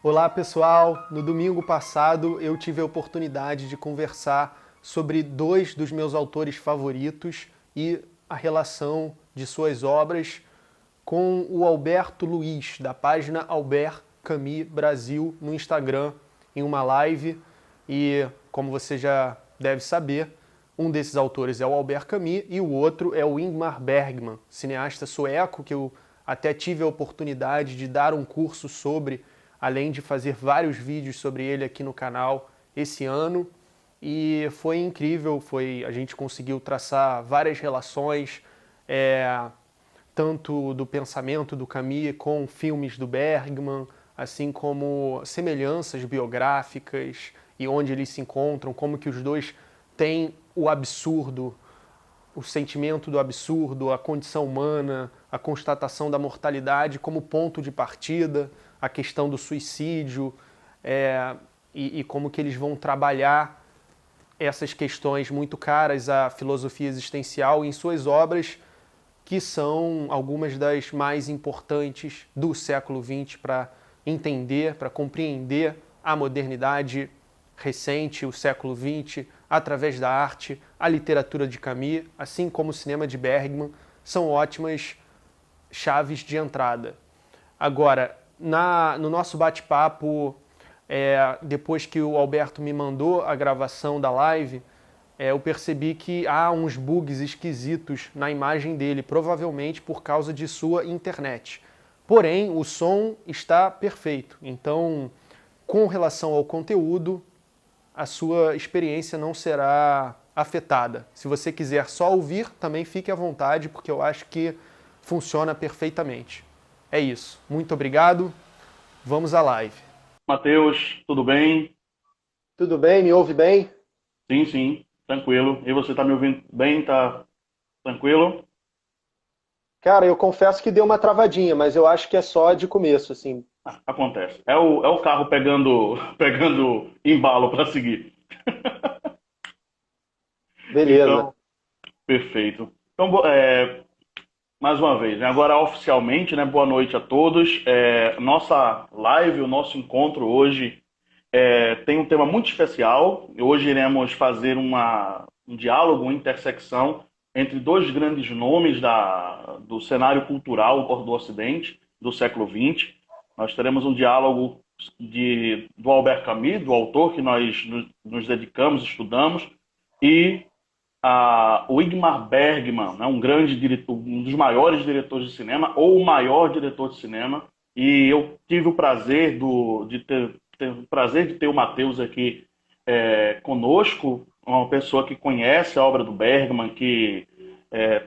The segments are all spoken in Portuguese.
Olá pessoal, no domingo passado eu tive a oportunidade de conversar sobre dois dos meus autores favoritos e a relação de suas obras com o Alberto Luiz, da página Albert Camus Brasil no Instagram, em uma live. E como você já deve saber, um desses autores é o Albert Camus e o outro é o Ingmar Bergman, cineasta sueco que eu até tive a oportunidade de dar um curso sobre, além de fazer vários vídeos sobre ele aqui no canal esse ano. E foi incrível, a gente conseguiu traçar várias relações, tanto do pensamento do Camus com filmes do Bergman, assim como semelhanças biográficas e onde eles se encontram, como que os dois têm o absurdo, o sentimento do absurdo, a condição humana, a constatação da mortalidade como ponto de partida, a questão do suicídio, e como que eles vão trabalhar essas questões muito caras à filosofia existencial em suas obras, que são algumas das mais importantes do século XX para entender, para compreender a modernidade recente, o século XX, através da arte, a literatura de Camus, assim como o cinema de Bergman, são ótimas chaves de entrada. Agora, no nosso bate-papo, depois que o Alberto me mandou a gravação da live, eu percebi que há uns bugs esquisitos na imagem dele, provavelmente por causa de sua internet. Porém, o som está perfeito. Então, com relação ao conteúdo, a sua experiência não será afetada. Se você quiser só ouvir, também fique à vontade, porque eu acho que funciona perfeitamente. É isso. Muito obrigado. Vamos à live. Matheus, tudo bem? Tudo bem? Me ouve bem? Sim, sim, tranquilo. E você está me ouvindo bem? Tá tranquilo? Cara, eu confesso que deu uma travadinha, mas eu acho que é só de começo, assim. Acontece. É o carro pegando, pegando embalo para seguir. Beleza. Então, perfeito. Então, mais uma vez, né? Agora oficialmente, né? Boa noite a todos. Nossa live, o nosso encontro hoje tem um tema muito especial. Hoje iremos fazer um diálogo, uma intersecção entre dois grandes nomes do cenário cultural do Ocidente, do século XX. Nós teremos um diálogo do Albert Camus, do autor que nós nos dedicamos, estudamos, e o Ingmar Bergman, né, um grande diretor, um dos maiores diretores de cinema, ou o maior diretor de cinema. E eu tive o prazer de ter o Matheus aqui conosco, uma pessoa que conhece a obra do Bergman, que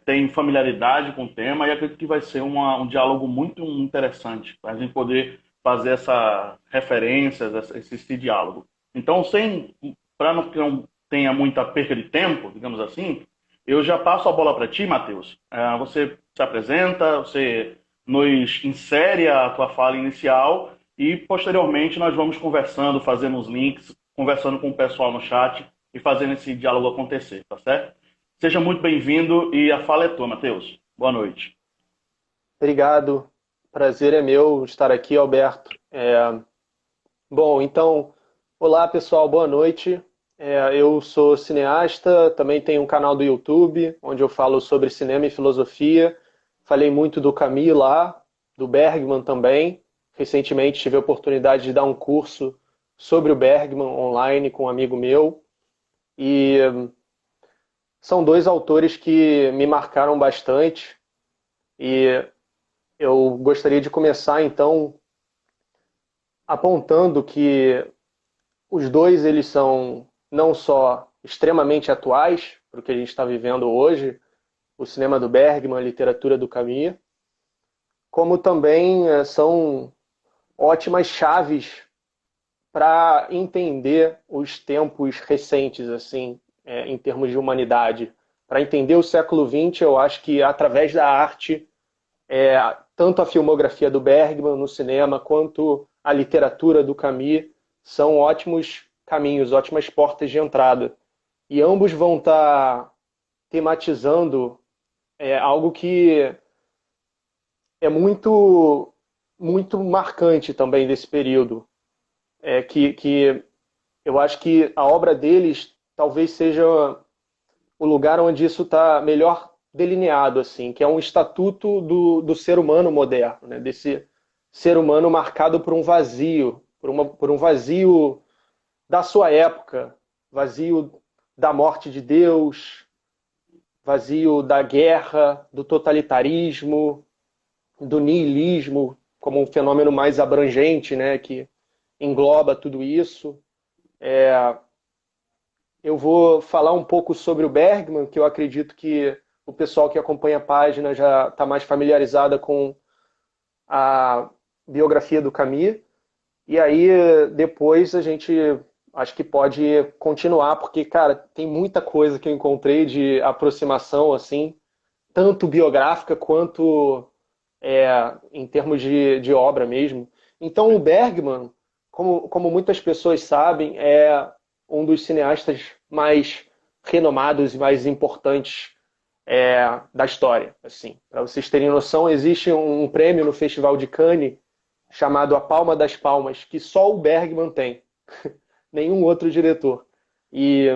tem familiaridade com o tema, e acredito que vai ser um diálogo muito interessante para a gente poder fazer essa referências, esse diálogo. Então, para que não tenha muita perca de tempo, digamos assim, eu já passo a bola para ti, Matheus. Você se apresenta, você nos insere a tua fala inicial e, posteriormente, nós vamos conversando, fazendo os links, conversando com o pessoal no chat e fazendo esse diálogo acontecer, tá certo? Seja muito bem-vindo e a fala é tua, Matheus. Boa noite. Obrigado. Prazer é meu estar aqui, Alberto. Bom, então, olá pessoal, boa noite. Eu sou cineasta, também tenho um canal do YouTube, onde eu falo sobre cinema e filosofia. Falei muito do Camus lá, do Bergman também. Recentemente tive a oportunidade de dar um curso sobre o Bergman online com um amigo meu. E são dois autores que me marcaram bastante. E eu gostaria de começar então apontando que os dois eles são não só extremamente atuais para o que a gente está vivendo hoje, o cinema do Bergman, a literatura do Camus, como também são ótimas chaves para entender os tempos recentes, assim, em termos de humanidade. Para entender o século XX, eu acho que através da arte, é, tanto a filmografia do Bergman no cinema quanto a literatura do Camus são ótimos caminhos, ótimas portas de entrada. E ambos vão estar tematizando algo que é muito marcante também desse período. que eu acho que a obra deles talvez seja o lugar onde isso está melhor delineado, assim, que é um estatuto do ser humano moderno, né? Desse ser humano marcado por um vazio, por um vazio da sua época, vazio da morte de Deus, vazio da guerra, do totalitarismo, do niilismo, como um fenômeno mais abrangente, né, que engloba tudo isso. Eu vou falar um pouco sobre o Bergman, que eu acredito que o pessoal que acompanha a página já está mais familiarizada com a biografia do Camus. E aí, depois, a gente acho que pode continuar, porque, cara, tem muita coisa que eu encontrei de aproximação, assim, tanto biográfica quanto em termos de obra mesmo. Então, o Bergman, como muitas pessoas sabem, é um dos cineastas mais renomados e mais importantes da história. Assim, para vocês terem noção, existe um prêmio no Festival de Cannes chamado A Palma das Palmas, que só o Bergman tem, nenhum outro diretor. E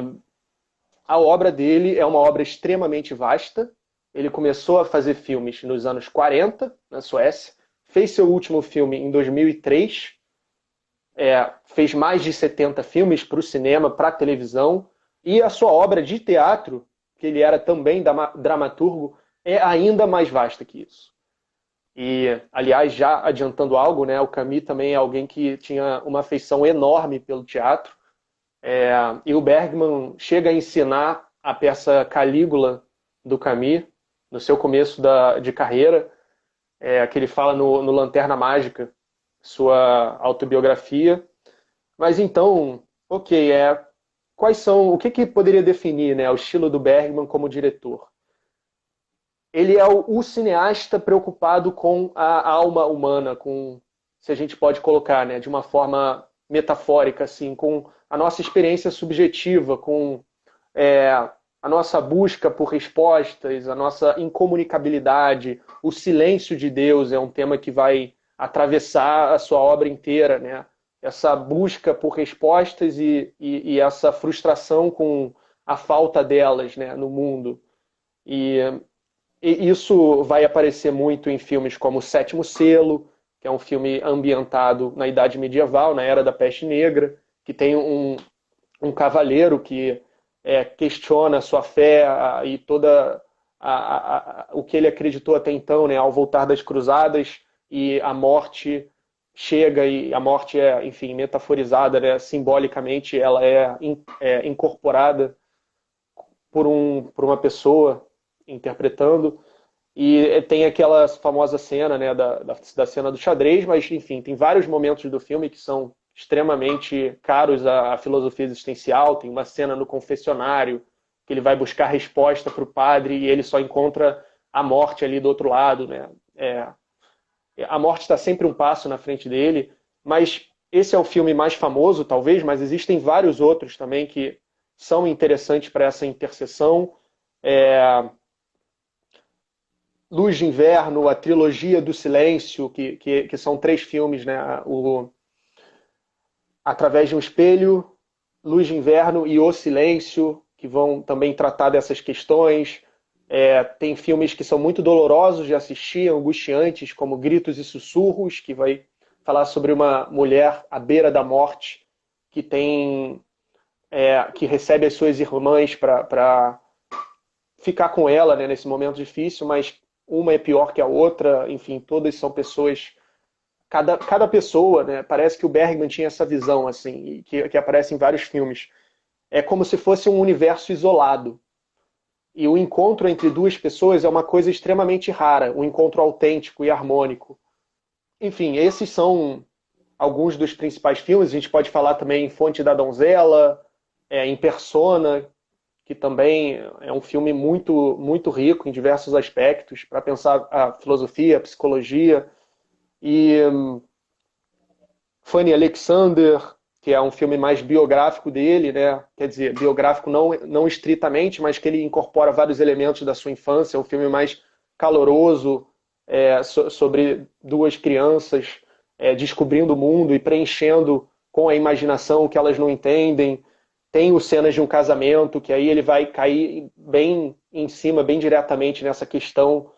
a obra dele é uma obra extremamente vasta. Ele começou a fazer filmes nos anos 40, na Suécia, fez seu último filme em 2003, fez mais de 70 filmes para o cinema, para a televisão, e a sua obra de teatro, que ele era também dramaturgo, é ainda mais vasta que isso. E, aliás, já adiantando algo, né, o Camus também é alguém que tinha uma afeição enorme pelo teatro, e o Bergman chega a ensinar a peça Calígula do Camus, no seu começo de carreira, que ele fala no Lanterna Mágica, sua autobiografia. Mas então, ok, o que poderia definir, né, o estilo do Bergman como diretor? Ele é o cineasta preocupado com a alma humana, com, se a gente pode colocar, né, de uma forma metafórica, assim, com a nossa experiência subjetiva, com a nossa busca por respostas, a nossa incomunicabilidade, o silêncio de Deus é um tema que vai atravessar a sua obra inteira, né? Essa busca por respostas e essa frustração com a falta delas, né, no mundo. E, e isso vai aparecer muito em filmes como O Sétimo Selo, que é um filme ambientado na Idade Medieval, na Era da Peste Negra, que tem um cavaleiro que questiona a sua fé e toda o que ele acreditou até então, né, ao voltar das cruzadas, e a morte chega, e a morte enfim, metaforizada, né, simbolicamente, ela é incorporada por uma pessoa interpretando, e tem aquela famosa cena, né, da cena do xadrez, mas enfim, tem vários momentos do filme que são extremamente caros à filosofia existencial. Tem uma cena no confessionário que ele vai buscar resposta para o padre e ele só encontra a morte ali do outro lado, né? A morte está sempre um passo na frente dele, mas esse é o filme mais famoso, talvez, mas existem vários outros também que são interessantes para essa interseção. Luz de Inverno, a trilogia do Silêncio, que são 3 filmes, né? Através de um Espelho, Luz de Inverno e O Silêncio, que vão também tratar dessas questões. Tem filmes que são muito dolorosos de assistir, angustiantes, como Gritos e Sussurros, que vai falar sobre uma mulher à beira da morte, que recebe as suas irmãs para ficar com ela, né, nesse momento difícil, mas uma é pior que a outra. Enfim, todas são pessoas. Cada pessoa, né, parece que o Bergman tinha essa visão, assim, que aparece em vários filmes. É como se fosse um universo isolado. E o encontro entre 2 pessoas é uma coisa extremamente rara, um encontro autêntico e harmônico. Enfim, esses são alguns dos principais filmes. A gente pode falar também em Fonte da Donzela, em Persona, que também é um filme muito, muito rico em diversos aspectos, para pensar a filosofia, a psicologia. E Fanny Alexander, que é um filme mais biográfico dele, né? Quer dizer, biográfico não estritamente, mas que ele incorpora vários elementos da sua infância. É um filme mais caloroso, sobre 2 crianças descobrindo o mundo e preenchendo com a imaginação que elas não entendem. Tem o cenas de um casamento, que aí ele vai cair bem em cima, bem diretamente nessa questão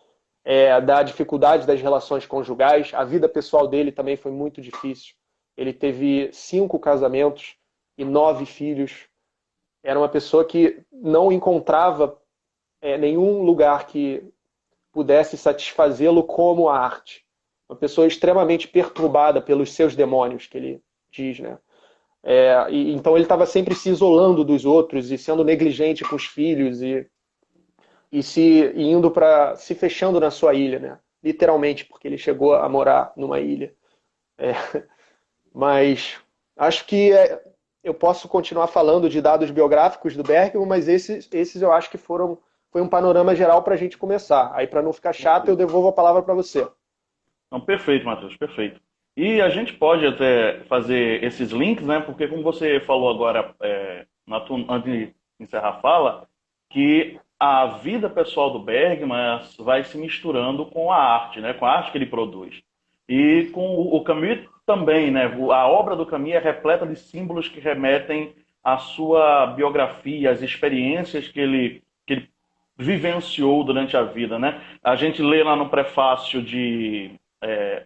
da dificuldade das relações conjugais. A vida pessoal dele também foi muito difícil. Ele teve 5 casamentos e 9 filhos. Era uma pessoa que não encontrava nenhum lugar que pudesse satisfazê-lo como a arte. Uma pessoa extremamente perturbada pelos seus demônios, que ele diz, né? Então ele estava sempre se isolando dos outros e sendo negligente com os filhos e indo para se fechando na sua ilha, né? Literalmente, porque ele chegou a morar numa ilha. É, mas acho que eu posso continuar falando de dados biográficos do Bergman, mas esses eu acho que foi um panorama geral para a gente começar. Aí, para não ficar chato, eu devolvo a palavra para você. Não, perfeito, Matheus, perfeito. E a gente pode até fazer esses links, né? Porque como você falou agora, antes de encerrar a fala, que a vida pessoal do Bergman vai se misturando com a arte, né? Com a arte que ele produz. E com o Camus também, né? A obra do Camus é repleta de símbolos que remetem à sua biografia, às experiências que ele vivenciou durante a vida, né? A gente lê lá no prefácio de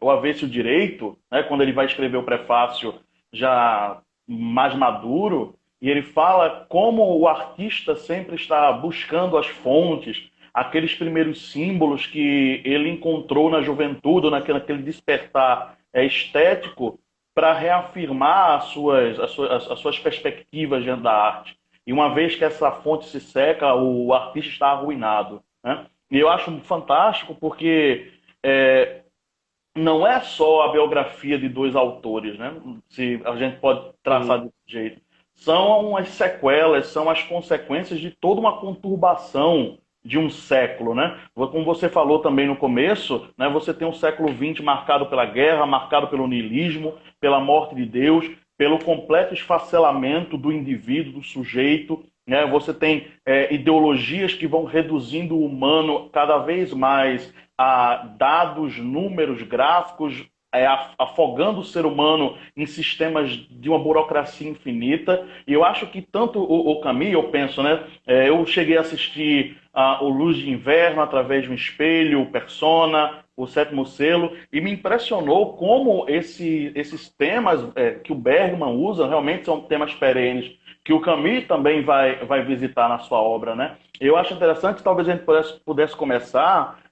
O Avesso e o Direito, né? Quando ele vai escrever o prefácio já mais maduro, e ele fala como o artista sempre está buscando as fontes, aqueles primeiros símbolos que ele encontrou na juventude, naquele despertar estético, para reafirmar as suas perspectivas diante da arte. E uma vez que essa fonte se seca, o artista está arruinado, né? E eu acho fantástico porque não é só a biografia de 2 autores, né? Se a gente pode traçar desse jeito. São as sequelas, são as consequências de toda uma conturbação de um século, né? Como você falou também no começo, né? Você tem um século XX marcado pela guerra, marcado pelo niilismo, pela morte de Deus, pelo completo esfacelamento do indivíduo, do sujeito, né? Você tem ideologias que vão reduzindo o humano cada vez mais a dados, números, gráficos, afogando o ser humano em sistemas de uma burocracia infinita. E eu acho que tanto o Camus, eu penso, né? Eu cheguei a assistir o Luz de Inverno através de um espelho, o Persona, o Sétimo Selo, e me impressionou como esses temas que o Bergman usa realmente são temas perenes, que o Camus também vai visitar na sua obra, né? Eu acho interessante, talvez a gente pudesse começar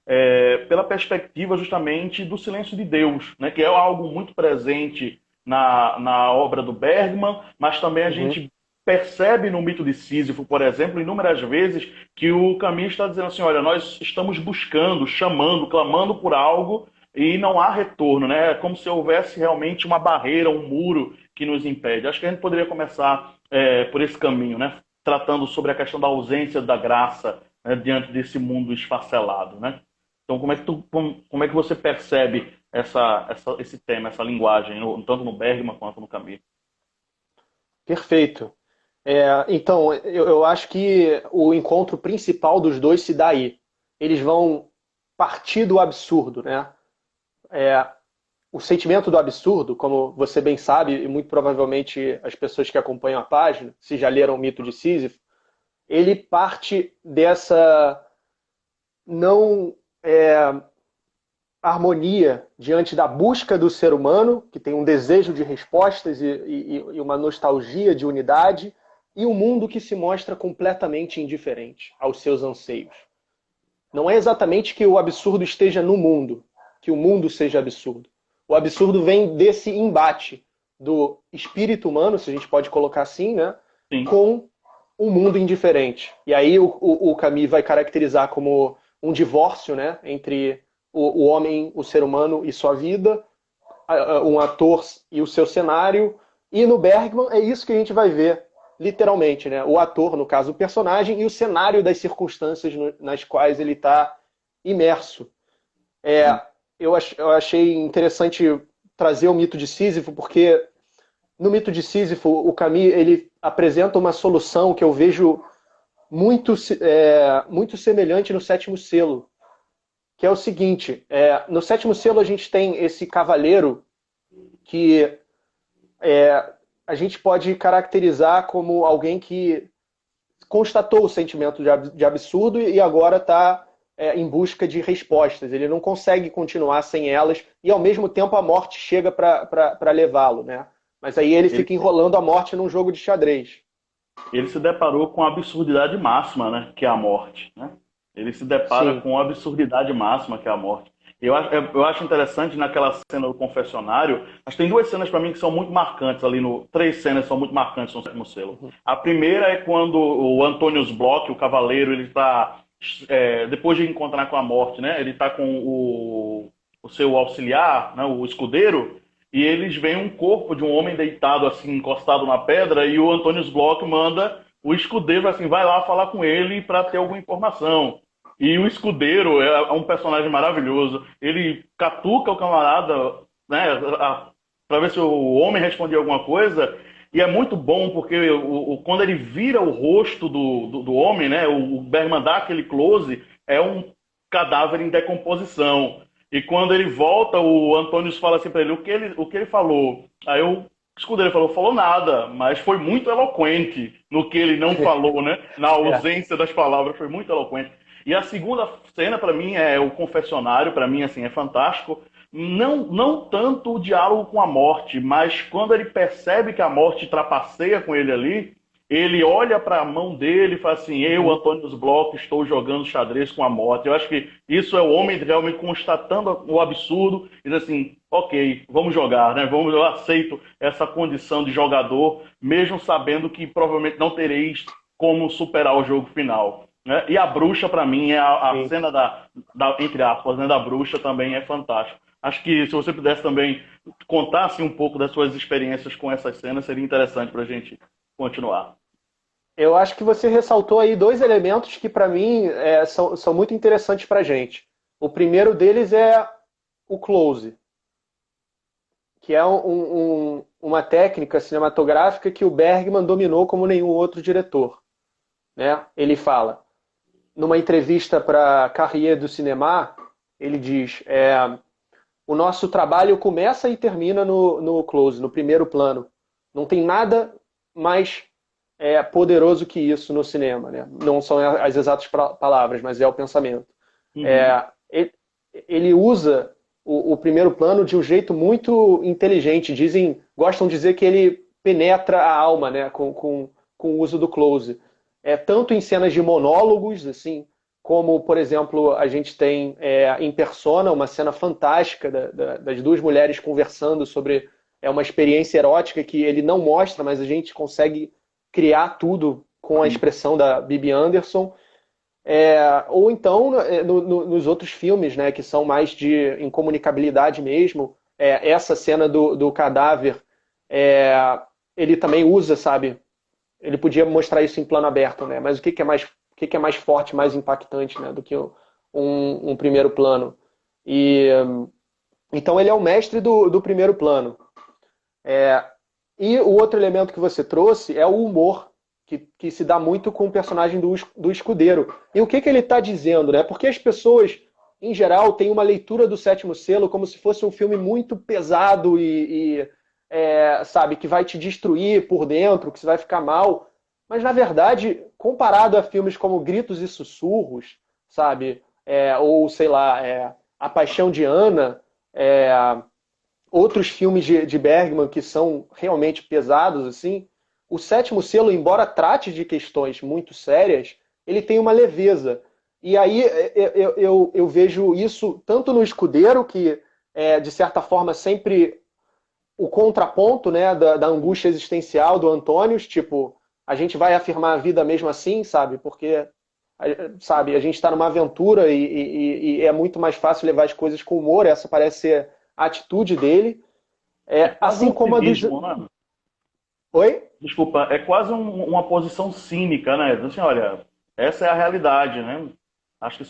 pela perspectiva justamente do silêncio de Deus, né? Que é algo muito presente na obra do Bergman, mas também a gente percebe no mito de Sísifo, por exemplo, inúmeras vezes que o Camus está dizendo assim, olha, nós estamos buscando, chamando, clamando por algo e não há retorno, né? É como se houvesse realmente uma barreira, um muro que nos impede. Acho que a gente poderia começar por esse caminho, né? Tratando sobre a questão da ausência da graça, né? Diante desse mundo esfacelado, né? Então, como é que você percebe esse tema, essa linguagem, tanto no Bergman quanto no Camus? Perfeito. Então, eu acho que o encontro principal dos dois se dá aí. Eles vão partir do absurdo, né? O sentimento do absurdo, como você bem sabe, e muito provavelmente as pessoas que acompanham a página, se já leram o mito de Sísifo, ele parte dessa não harmonia diante da busca do ser humano, que tem um desejo de respostas e uma nostalgia de unidade, e um mundo que se mostra completamente indiferente aos seus anseios. Não é exatamente que o absurdo esteja no mundo, que o mundo seja absurdo. O absurdo vem desse embate do espírito humano, se a gente pode colocar assim, né, Sim. com um mundo indiferente. E aí o Camus vai caracterizar como um divórcio, né, entre o homem, o ser humano e sua vida, um ator e o seu cenário. E no Bergman é isso que a gente vai ver, literalmente, né? O ator, no caso, o personagem, e o cenário das circunstâncias nas quais ele está imerso. Eu achei interessante trazer o mito de Sísifo, porque no mito de Sísifo, o Camus ele apresenta uma solução que eu vejo muito semelhante no Sétimo Selo, que é o seguinte, no Sétimo Selo a gente tem esse cavaleiro que a gente pode caracterizar como alguém que constatou o sentimento de absurdo e agora está em busca de respostas. Ele não consegue continuar sem elas e, ao mesmo tempo, a morte chega para levá-lo, né? Mas aí ele Ele, fica enrolando a morte num jogo de xadrez. ele se deparou com a absurdidade máxima, né? Que é a morte, né? Ele se depara Sim. com a absurdidade máxima, que é a morte. Eu acho interessante naquela cena do confessionário. Mas tem duas cenas para mim que são muito marcantes ali no. Três cenas são muito marcantes no Sétimo Selo. Uhum. A primeira é quando o Antonius Bloch, o cavaleiro, ele está. Depois de encontrar com a morte, né? Ele está com o seu auxiliar, né? O escudeiro. E eles veem um corpo de um homem deitado, assim, encostado na pedra. E o Antonius Bloch manda o escudeiro, assim, vai lá falar com ele para ter alguma informação. E o escudeiro é um personagem maravilhoso. Ele catuca o camarada, né, para ver se o homem respondia alguma coisa. E é muito bom porque quando ele vira o rosto do homem, né, o Bergman dá aquele close, é um cadáver em decomposição. E quando ele volta, o Antônio fala assim para ele, o que ele falou? Aí o escudeiro falou nada, mas foi muito eloquente no que ele não falou, né? Na É. ausência das palavras, foi muito eloquente. E a segunda cena, para mim, é o confessionário, para mim, assim, é fantástico. Não tanto o diálogo com a morte, mas quando ele percebe que a morte trapaceia com ele ali, ele olha para a mão dele e fala assim: eu, Uhum. Antônio dos Blocos, estou jogando xadrez com a morte. Eu acho que isso é o homem realmente constatando o absurdo e diz assim: ok, vamos jogar, né? Eu aceito essa condição de jogador, mesmo sabendo que provavelmente não tereis como superar o jogo final. Né? E a bruxa, para mim, a Sim. cena entre aspas, né, da bruxa também é fantástica. Acho que se você pudesse também contar assim, um pouco das suas experiências com essas cenas, seria interessante para a gente continuar. Eu acho que você ressaltou aí dois elementos que, para mim, são muito interessantes para a gente. O primeiro deles é o close, que é uma técnica cinematográfica que o Bergman dominou como nenhum outro diretor. Né? Ele fala, numa entrevista para Carrier do Cinema, ele diz: o nosso trabalho começa e termina no close, no primeiro plano. Não tem nada mais poderoso que isso no cinema. Né? Não são as exatas palavras, mas é o pensamento. Uhum. É, ele usa o primeiro plano de um jeito muito inteligente. Gostam de dizer que ele penetra a alma, né, com o uso do close. Tanto em cenas de monólogos, assim, como, por exemplo, a gente tem em Persona, uma cena fantástica das duas mulheres conversando sobre uma experiência erótica que ele não mostra, mas a gente consegue criar tudo com a expressão da Bibi Anderson. Ou então nos outros filmes, né, que são mais de incomunicabilidade mesmo, essa cena do cadáver, é, ele também usa, sabe? Ele podia mostrar isso em plano aberto, né? Mas o que é mais forte, mais impactante, né, do que um primeiro plano? E então ele é o mestre do primeiro plano. E o outro elemento que você trouxe é o humor, que se dá muito com o personagem do escudeiro. E o que ele está dizendo, né? Porque as pessoas, em geral, têm uma leitura do Sétimo Selo como se fosse um filme muito pesado sabe, que vai te destruir por dentro, que você vai ficar mal. Mas, na verdade, comparado a filmes como Gritos e Sussurros, sabe? Ou, sei lá, A Paixão de Ana, é, outros filmes de Bergman que são realmente pesados, assim, o Sétimo Selo, embora trate de questões muito sérias, ele tem uma leveza. E aí eu vejo isso tanto no Escudeiro, que de certa forma sempre o contraponto, né, da angústia existencial do Antônios, tipo, a gente vai afirmar a vida mesmo assim, sabe? Porque sabe, a gente está numa aventura e é muito mais fácil levar as coisas com humor, essa parece ser a atitude dele. É quase Assim um como a dos. cinismo, né? Oi? Desculpa, é quase uma posição cínica, né? Assim, olha, essa é a realidade, né? Acho que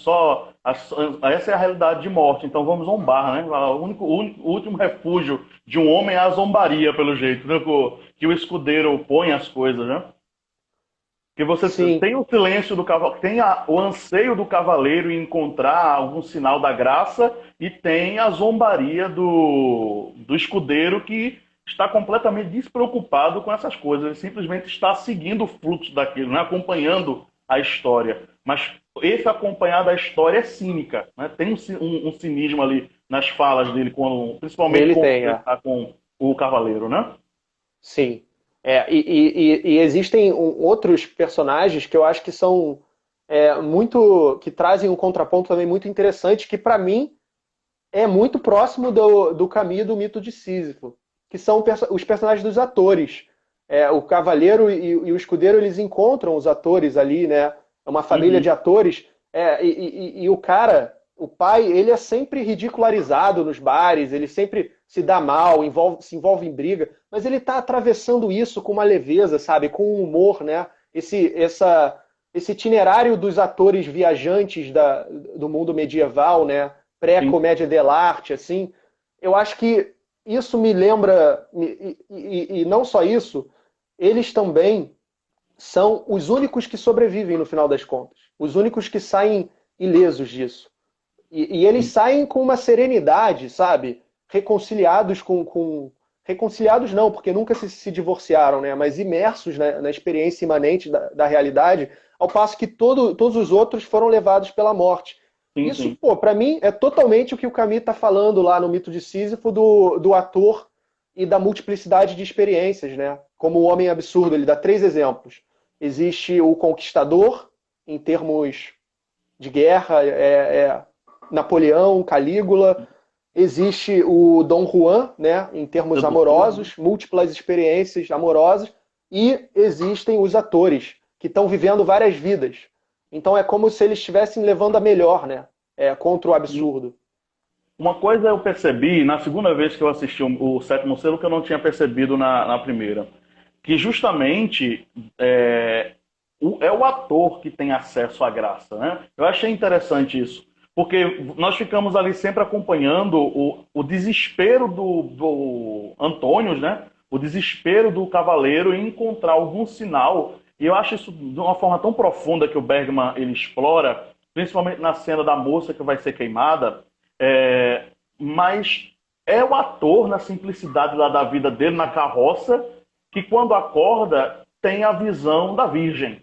essa é a realidade de morte, então vamos zombar, né? O último refúgio de um homem é a zombaria, pelo jeito, né? Que o escudeiro põe as coisas, né? Que você Sim, tem o silêncio do cavaleiro, tem o anseio do cavaleiro em encontrar algum sinal da graça e tem a zombaria do escudeiro que está completamente despreocupado com essas coisas. Ele simplesmente está seguindo o fluxo daquilo, né? Acompanhando a história. Mas esse acompanhar da história é cínica, né? Tem um cinismo ali nas falas dele, principalmente Nele quando tem, ele é. está com o Cavaleiro, né? Sim. E existem outros personagens que eu acho que são muito, que trazem um contraponto também muito interessante, que para mim é muito próximo do caminho do mito de Sísifo, que são os personagens dos atores. O cavaleiro e o escudeiro, eles encontram os atores ali, né? É uma família de Uhum. atores. E o cara, o pai, ele é sempre ridicularizado nos bares, ele sempre se dá mal, se envolve em briga, mas ele está atravessando isso com uma leveza, sabe? Com um humor, né? Esse itinerário dos atores viajantes do mundo medieval, né? Sim. Pré-comédia dell'arte, assim, eu acho que isso me lembra, e não só isso, eles também são os únicos que sobrevivem no final das contas, os únicos que saem ilesos disso. E eles saem com uma serenidade, sabe? Reconciliados reconciliados não, porque nunca se divorciaram, né? Mas imersos na experiência imanente da realidade, ao passo que todos os outros foram levados pela morte. Sim, Isso, sim. pô, para mim é totalmente o que o Camus está falando lá no mito de Sísifo do ator e da multiplicidade de experiências, né? Como o homem absurdo, ele dá três exemplos. Existe o conquistador, em termos de guerra, Napoleão, Calígula. Existe o Dom Juan, né, em termos Sedutor, né? amorosos, múltiplas experiências amorosas, e existem os atores, que estão vivendo várias vidas. Então é como se eles estivessem levando a melhor, né, contra o absurdo. Uma coisa eu percebi na segunda vez que eu assisti o Sétimo Selo que eu não tinha percebido na primeira, que justamente é o ator que tem acesso à graça, né? Eu achei interessante isso, porque nós ficamos ali sempre acompanhando o desespero do Antônio, né? O desespero do cavaleiro em encontrar algum sinal. E eu acho isso de uma forma tão profunda que o Bergman ele explora, principalmente na cena da moça que vai ser queimada. É, mas é o ator, na simplicidade lá da vida dele, na carroça, que quando acorda tem a visão da Virgem.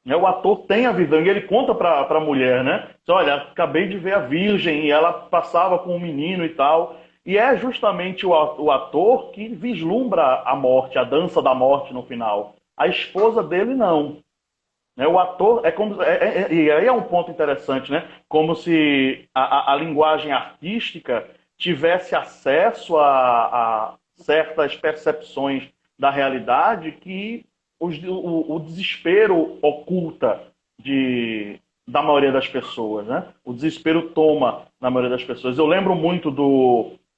Né? O ator tem a visão e ele conta para a mulher, né? Diz, olha, acabei de ver a Virgem e ela passava com um menino e tal. E é justamente o ator que vislumbra a morte, a dança da morte no final. A esposa dele não. Né? O ator é como. E aí é um ponto interessante, né? Como se a linguagem artística tivesse acesso a certas percepções da realidade que o desespero oculta da maioria das pessoas, né? O desespero toma na maioria das pessoas. Eu lembro muito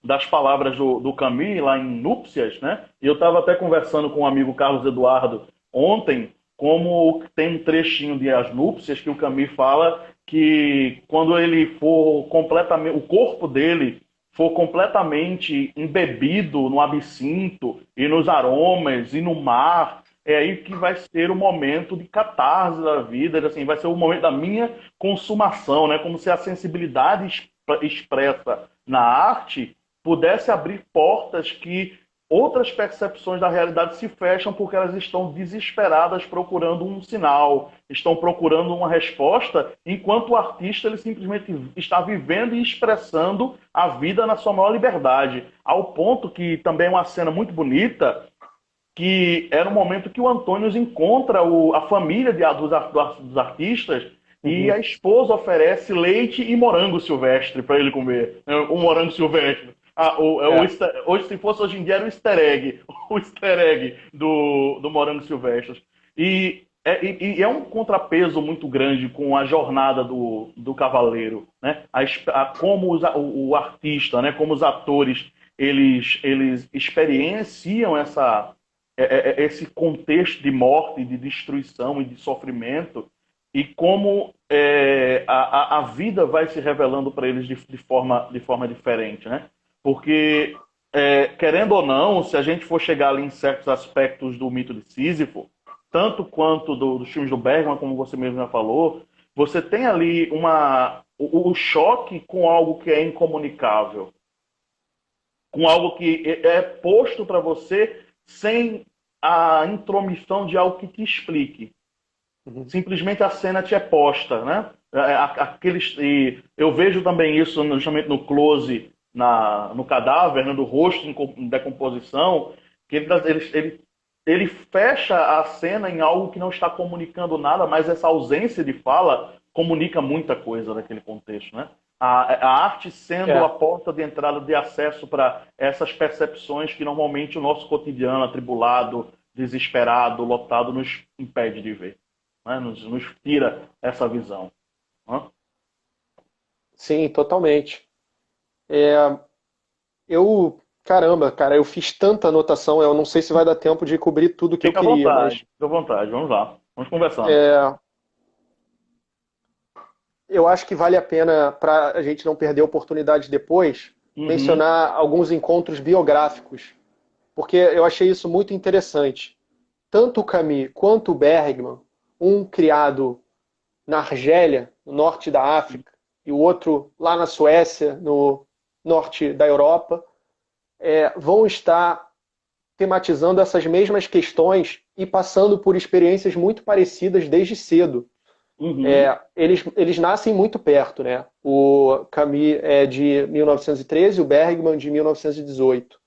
das palavras do Camus lá em Núpcias, né? E eu estava até conversando com o amigo Carlos Eduardo ontem, como tem um trechinho de As Núpcias que o Camus fala que quando ele for completamente, o corpo dele for completamente embebido no absinto e nos aromas e no mar, é aí que vai ser o momento de catarse da vida, assim, vai ser o momento da minha consumação, né? Como se a sensibilidade expressa na arte pudesse abrir portas que outras percepções da realidade se fecham porque elas estão desesperadas procurando um sinal, estão procurando uma resposta, enquanto o artista ele simplesmente está vivendo e expressando a vida na sua maior liberdade, ao ponto que também é uma cena muito bonita, que era um momento que o Antônio encontra a família dos artistas e a Uhum. esposa oferece leite e morango silvestre para ele comer. O morango silvestre. É. Hoje, se fosse hoje em dia, era o easter egg. O easter egg do morango silvestre. E é um contrapeso muito grande com a jornada do cavaleiro. Né? Como o artista, né? Como os atores, eles experienciam esse contexto de morte, de destruição e de sofrimento, e como a vida vai se revelando para eles de forma diferente, né? Porque, querendo ou não, se a gente for chegar ali em certos aspectos do mito de Sísifo, tanto quanto dos filmes do Bergman, como você mesmo já falou, você tem ali o choque com algo que é incomunicável, com algo que é posto para você sem a intromissão de algo que te explique. Uhum. Simplesmente a cena te é posta, né? E eu vejo também isso justamente no close, no cadáver, né, do rosto em decomposição, que ele fecha a cena em algo que não está comunicando nada, mas essa ausência de fala comunica muita coisa naquele contexto, né? A arte sendo a É. porta de entrada de acesso para essas percepções que normalmente o nosso cotidiano atribulado, desesperado, lotado, nos impede de ver, né? Nos tira essa visão, né? Sim, totalmente. É, caramba, cara, eu fiz tanta anotação, eu não sei se vai dar tempo de cobrir tudo que eu queria, mas Fica à vontade, vamos lá, vamos conversando. é, eu acho que vale a pena, para a gente não perder a oportunidade depois, Uhum, mencionar alguns encontros biográficos, porque eu achei isso muito interessante. Tanto o Camus quanto o Bergman, um criado na Argélia, no norte da África, e o outro lá na Suécia, no norte da Europa, vão estar tematizando essas mesmas questões e passando por experiências muito parecidas desde cedo. uhum, Eles nascem muito perto, né? O Camus é de 1913, o Bergman de 1918.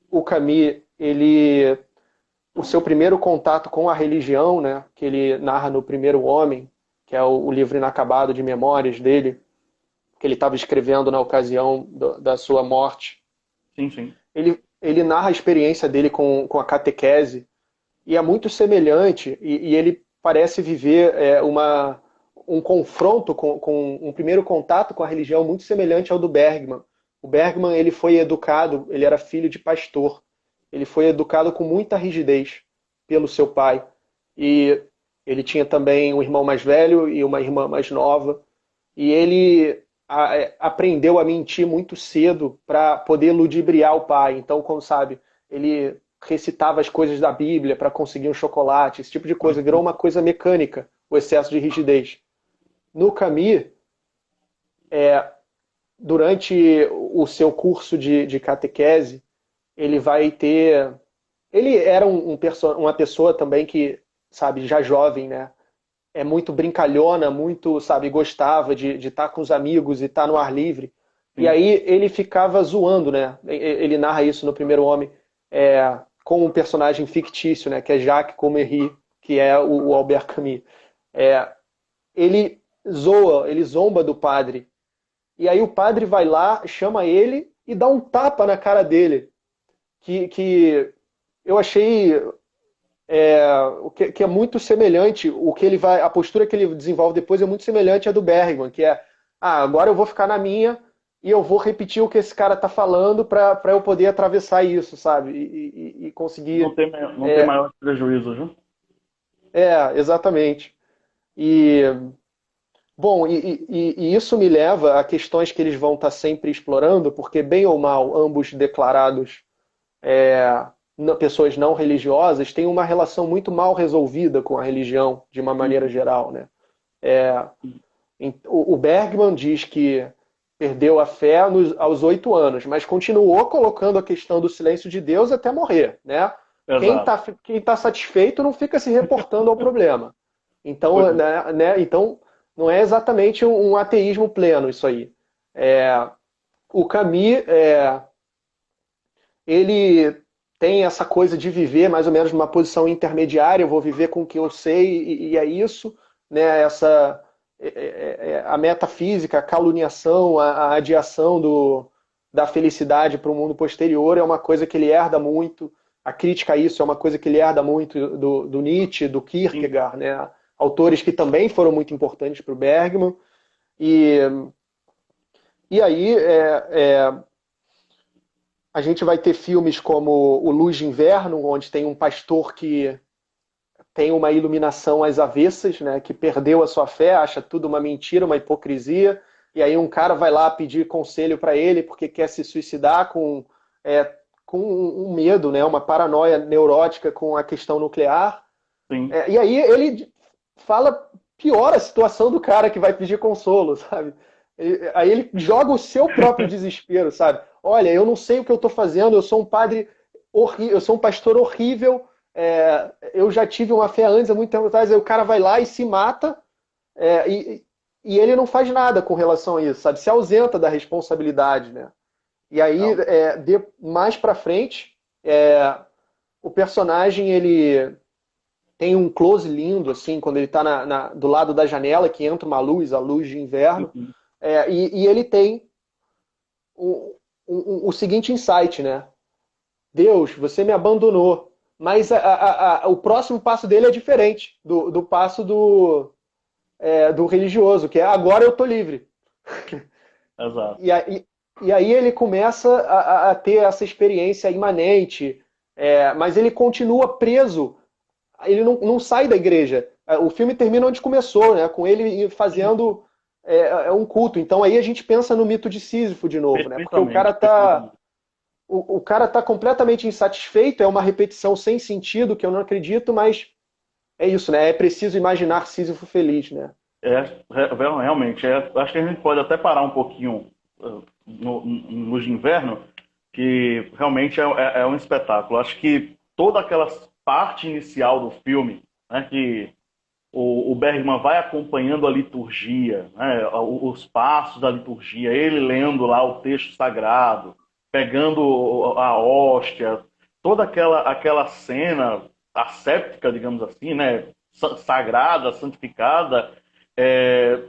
O Camus, o seu primeiro contato com a religião, né, que ele narra no Primeiro Homem, que é o livro inacabado de memórias dele, que ele estava escrevendo na ocasião da sua morte. sim, sim. Ele narra a experiência dele com a catequese e é muito semelhante, e ele parece viver um confronto com um primeiro contato com a religião muito semelhante ao do Bergman. O Bergman, ele foi educado, ele era filho de pastor, ele foi educado com muita rigidez pelo seu pai, e ele tinha também um irmão mais velho e uma irmã mais nova, e ele aprendeu a mentir muito cedo para poder ludibriar o pai. Então, como sabe, ele recitava as coisas da Bíblia para conseguir um chocolate, esse tipo de coisa. Virou uma coisa mecânica, o excesso de rigidez. No Camus, durante o seu curso de catequese, ele vai ter. Ele era uma pessoa também que, sabe, já jovem, né? É muito brincalhona, muito, sabe, gostava de estar com os amigos e estar no ar livre. E Sim. aí ele ficava zoando, né? Ele narra isso no Primeiro Homem, com um personagem fictício, né? Que é Jacques Comery, que é o Albert Camus. É, ele ele zomba do padre. E aí o padre vai lá, chama ele e dá um tapa na cara dele. Que eu achei que é muito semelhante, a postura que ele desenvolve depois é muito semelhante à do Bergman, que é, agora eu vou ficar na minha e eu vou repetir o que esse cara tá falando para eu poder atravessar isso, sabe? E conseguir. Não tem maior prejuízo, viu? Exatamente. E, bom, e isso me leva a questões que eles vão estar sempre explorando, porque, bem ou mal, ambos declarados pessoas não religiosas têm uma relação muito mal resolvida com a religião, de uma maneira Uhum. geral, né? O Bergman diz que perdeu a fé aos 8 anos, mas continuou colocando a questão do silêncio de Deus até morrer, né? Exato. Quem tá satisfeito não fica se reportando ao problema. Pois Então, é. então não é exatamente um ateísmo pleno isso aí. É, o Camus, ele tem essa coisa de viver mais ou menos numa posição intermediária, eu vou viver com o que eu sei e é isso, né? A metafísica, a caluniação, a adiação da felicidade para o mundo posterior é uma coisa que ele herda muito. A crítica a isso é uma coisa que ele herda muito do Nietzsche, do Sim. Kierkegaard, né? Autores que também foram muito importantes para o Bergman. E, e aí a gente vai ter filmes como O Luz de Inverno, onde tem um pastor que tem uma iluminação às avessas, né, que perdeu a sua fé, acha tudo uma mentira, uma hipocrisia, e aí um cara vai lá pedir conselho para ele porque quer se suicidar com um medo, né, uma paranoia neurótica com a questão nuclear. Sim. E aí ele piora a situação do cara que vai pedir consolo, sabe? Aí ele joga o seu próprio desespero, sabe? Olha, eu não sei o que eu estou fazendo, eu sou um padre horrível, eu sou um pastor horrível, eu já tive uma fé antes, há muito tempo atrás, aí o cara vai lá e se mata, é, e, e ele não faz nada com relação a isso, sabe? Se ausenta da responsabilidade, né? E aí, Não, mais pra frente, o personagem, ele tem um close lindo, assim, quando ele tá do lado da janela, que entra uma luz, a luz de inverno, uhum, e ele tem o, o seguinte insight, né? Deus, você me abandonou. Mas o próximo passo dele é diferente do passo do religioso, que é agora eu tô livre. exato. E aí ele começa a ter essa experiência imanente, mas ele continua preso, ele não sai da igreja. O filme termina onde começou, né, com ele fazendo um culto. Então aí a gente pensa no mito de Sísifo de novo, né, porque Perfeitamente, perfeitamente. o cara tá completamente insatisfeito, é uma repetição sem sentido que eu não acredito, mas é isso, né? É preciso imaginar Sísifo feliz, né? Realmente, acho que a gente pode até parar um pouquinho no Luz de Inverno, que realmente é um espetáculo. Acho que toda aquela parte inicial do filme, né, que o Bergman vai acompanhando a liturgia, né, os passos da liturgia, ele lendo lá o texto sagrado, pegando a hóstia, toda aquela cena asséptica, digamos assim, né, sagrada, santificada,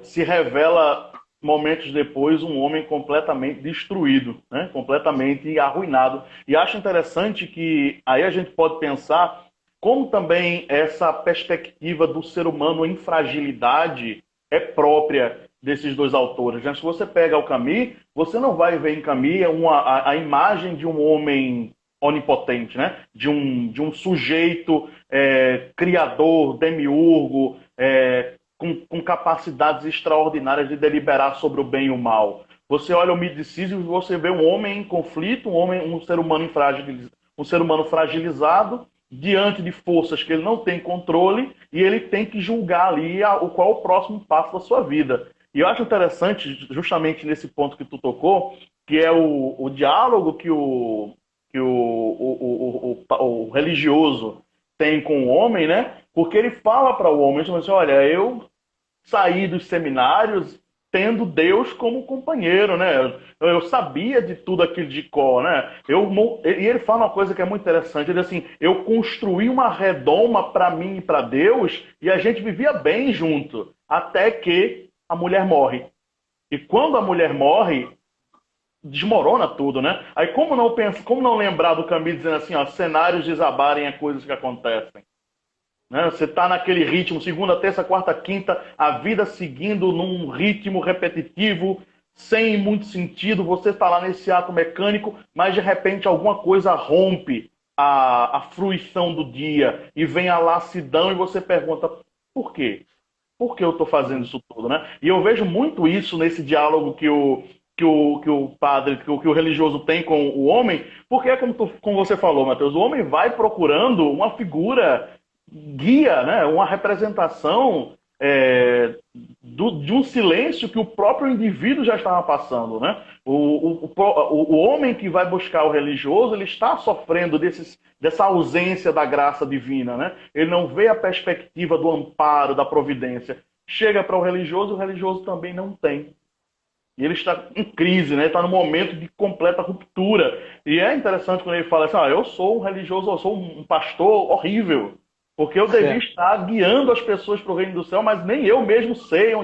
se revela momentos depois um homem completamente destruído, né, completamente arruinado. E acho interessante que aí a gente pode pensar como também essa perspectiva do ser humano em fragilidade é própria desses dois autores. Né? Se você pega o Camus, você não vai ver em Camus a imagem de um homem onipotente, né? De um sujeito criador, demiurgo, com capacidades extraordinárias de deliberar sobre o bem e o mal. Você olha o mito de Sísifo e você vê um homem em conflito, um ser humano um ser humano fragilizado, diante de forças que ele não tem controle e ele tem que julgar ali qual é o próximo passo da sua vida. E eu acho interessante, justamente nesse ponto que tu tocou, que é o diálogo que o religioso tem com o homem, né? Porque ele fala para o homem, assim, olha, eu saí dos seminários tendo Deus como companheiro, né? Eu sabia de tudo aquilo de cor, né? E ele fala uma coisa que é muito interessante, ele diz assim, eu construí uma redoma para mim e para Deus e a gente vivia bem junto, até que a mulher morre. E quando a mulher morre, desmorona tudo, né? Aí como não lembrar do Camille dizendo assim, ó, cenários desabarem é coisas que acontecem. Né? Você está naquele ritmo, segunda, terça, quarta, quinta, a vida seguindo num ritmo repetitivo, sem muito sentido. Você está lá nesse ato mecânico, mas de repente alguma coisa rompe a fruição do dia e vem a lassidão e você pergunta, por quê? Por que eu estou fazendo isso tudo, né? E eu vejo muito isso nesse diálogo que o padre, que o religioso tem com o homem, porque é como você falou, Matheus, o homem vai procurando uma figura guia, né? Uma representação de um silêncio que o próprio indivíduo já estava passando, né? O homem que vai buscar o religioso, ele está sofrendo dessa ausência da graça divina, né? Ele não vê a perspectiva do amparo, da providência. Chega para o religioso também não tem. E ele está em crise, né? Está num momento de completa ruptura. E é interessante quando ele fala assim: eu sou um religioso, eu sou um pastor horrível. Porque eu devia estar guiando as pessoas para o reino do céu, mas nem eu mesmo sei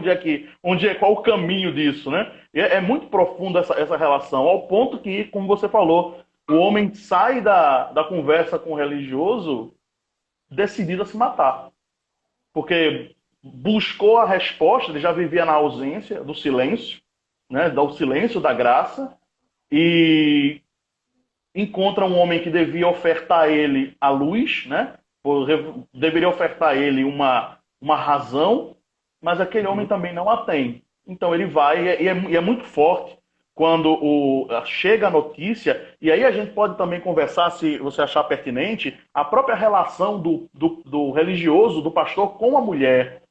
qual o caminho disso, né? E é muito profunda essa relação, ao ponto que, como você falou, o homem sai da conversa com o religioso decidido a se matar. Porque buscou a resposta, ele já vivia na ausência do silêncio, né? Do silêncio da graça, e encontra um homem que devia ofertar a ele a luz, né? Deveria ofertar a ele uma razão, mas aquele homem também não a tem. Então ele vai, e é muito forte quando chega a notícia, e aí a gente pode também conversar, se você achar pertinente, a própria relação do religioso, do pastor com a mulher.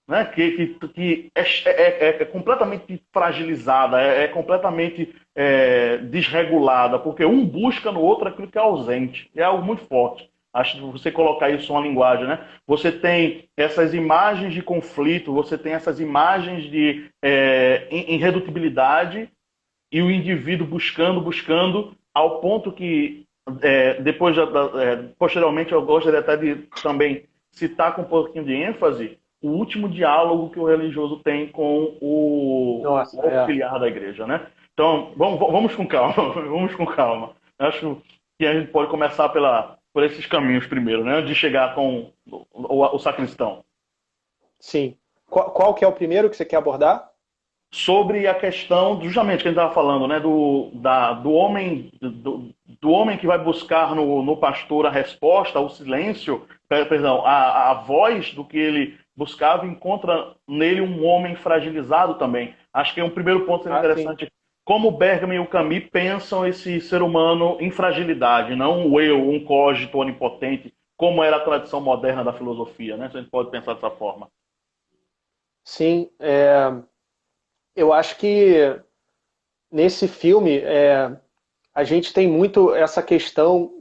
né? Que é completamente fragilizada, é completamente desregulada, porque um busca no outro aquilo que é ausente. É algo muito forte. Acho que você colocar isso numa linguagem, né? Você tem essas imagens de conflito, você tem essas imagens de irredutibilidade e o indivíduo buscando, buscando, ao ponto que posteriormente eu gostaria até de também citar com um pouquinho de ênfase o último diálogo que o religioso tem com o Nossa, auxiliar da igreja, né? Então, vamos com calma, vamos com calma. Acho que a gente pode começar por esses caminhos primeiro, né? De chegar com o sacristão. sim. Qual que é o primeiro que você quer abordar? Sobre a questão, justamente, que a gente estava falando, né, do homem que vai buscar no pastor a resposta, o silêncio, perdão, a voz do que ele buscava, encontra nele um homem fragilizado também. Acho que é um primeiro ponto seria Sim. interessante. Como o Bergman e o Camus pensam esse ser humano em fragilidade, não o eu, um cogito onipotente, como era a tradição moderna da filosofia, né? Se a gente pode pensar dessa forma. Sim, eu acho que nesse filme a gente tem muito essa questão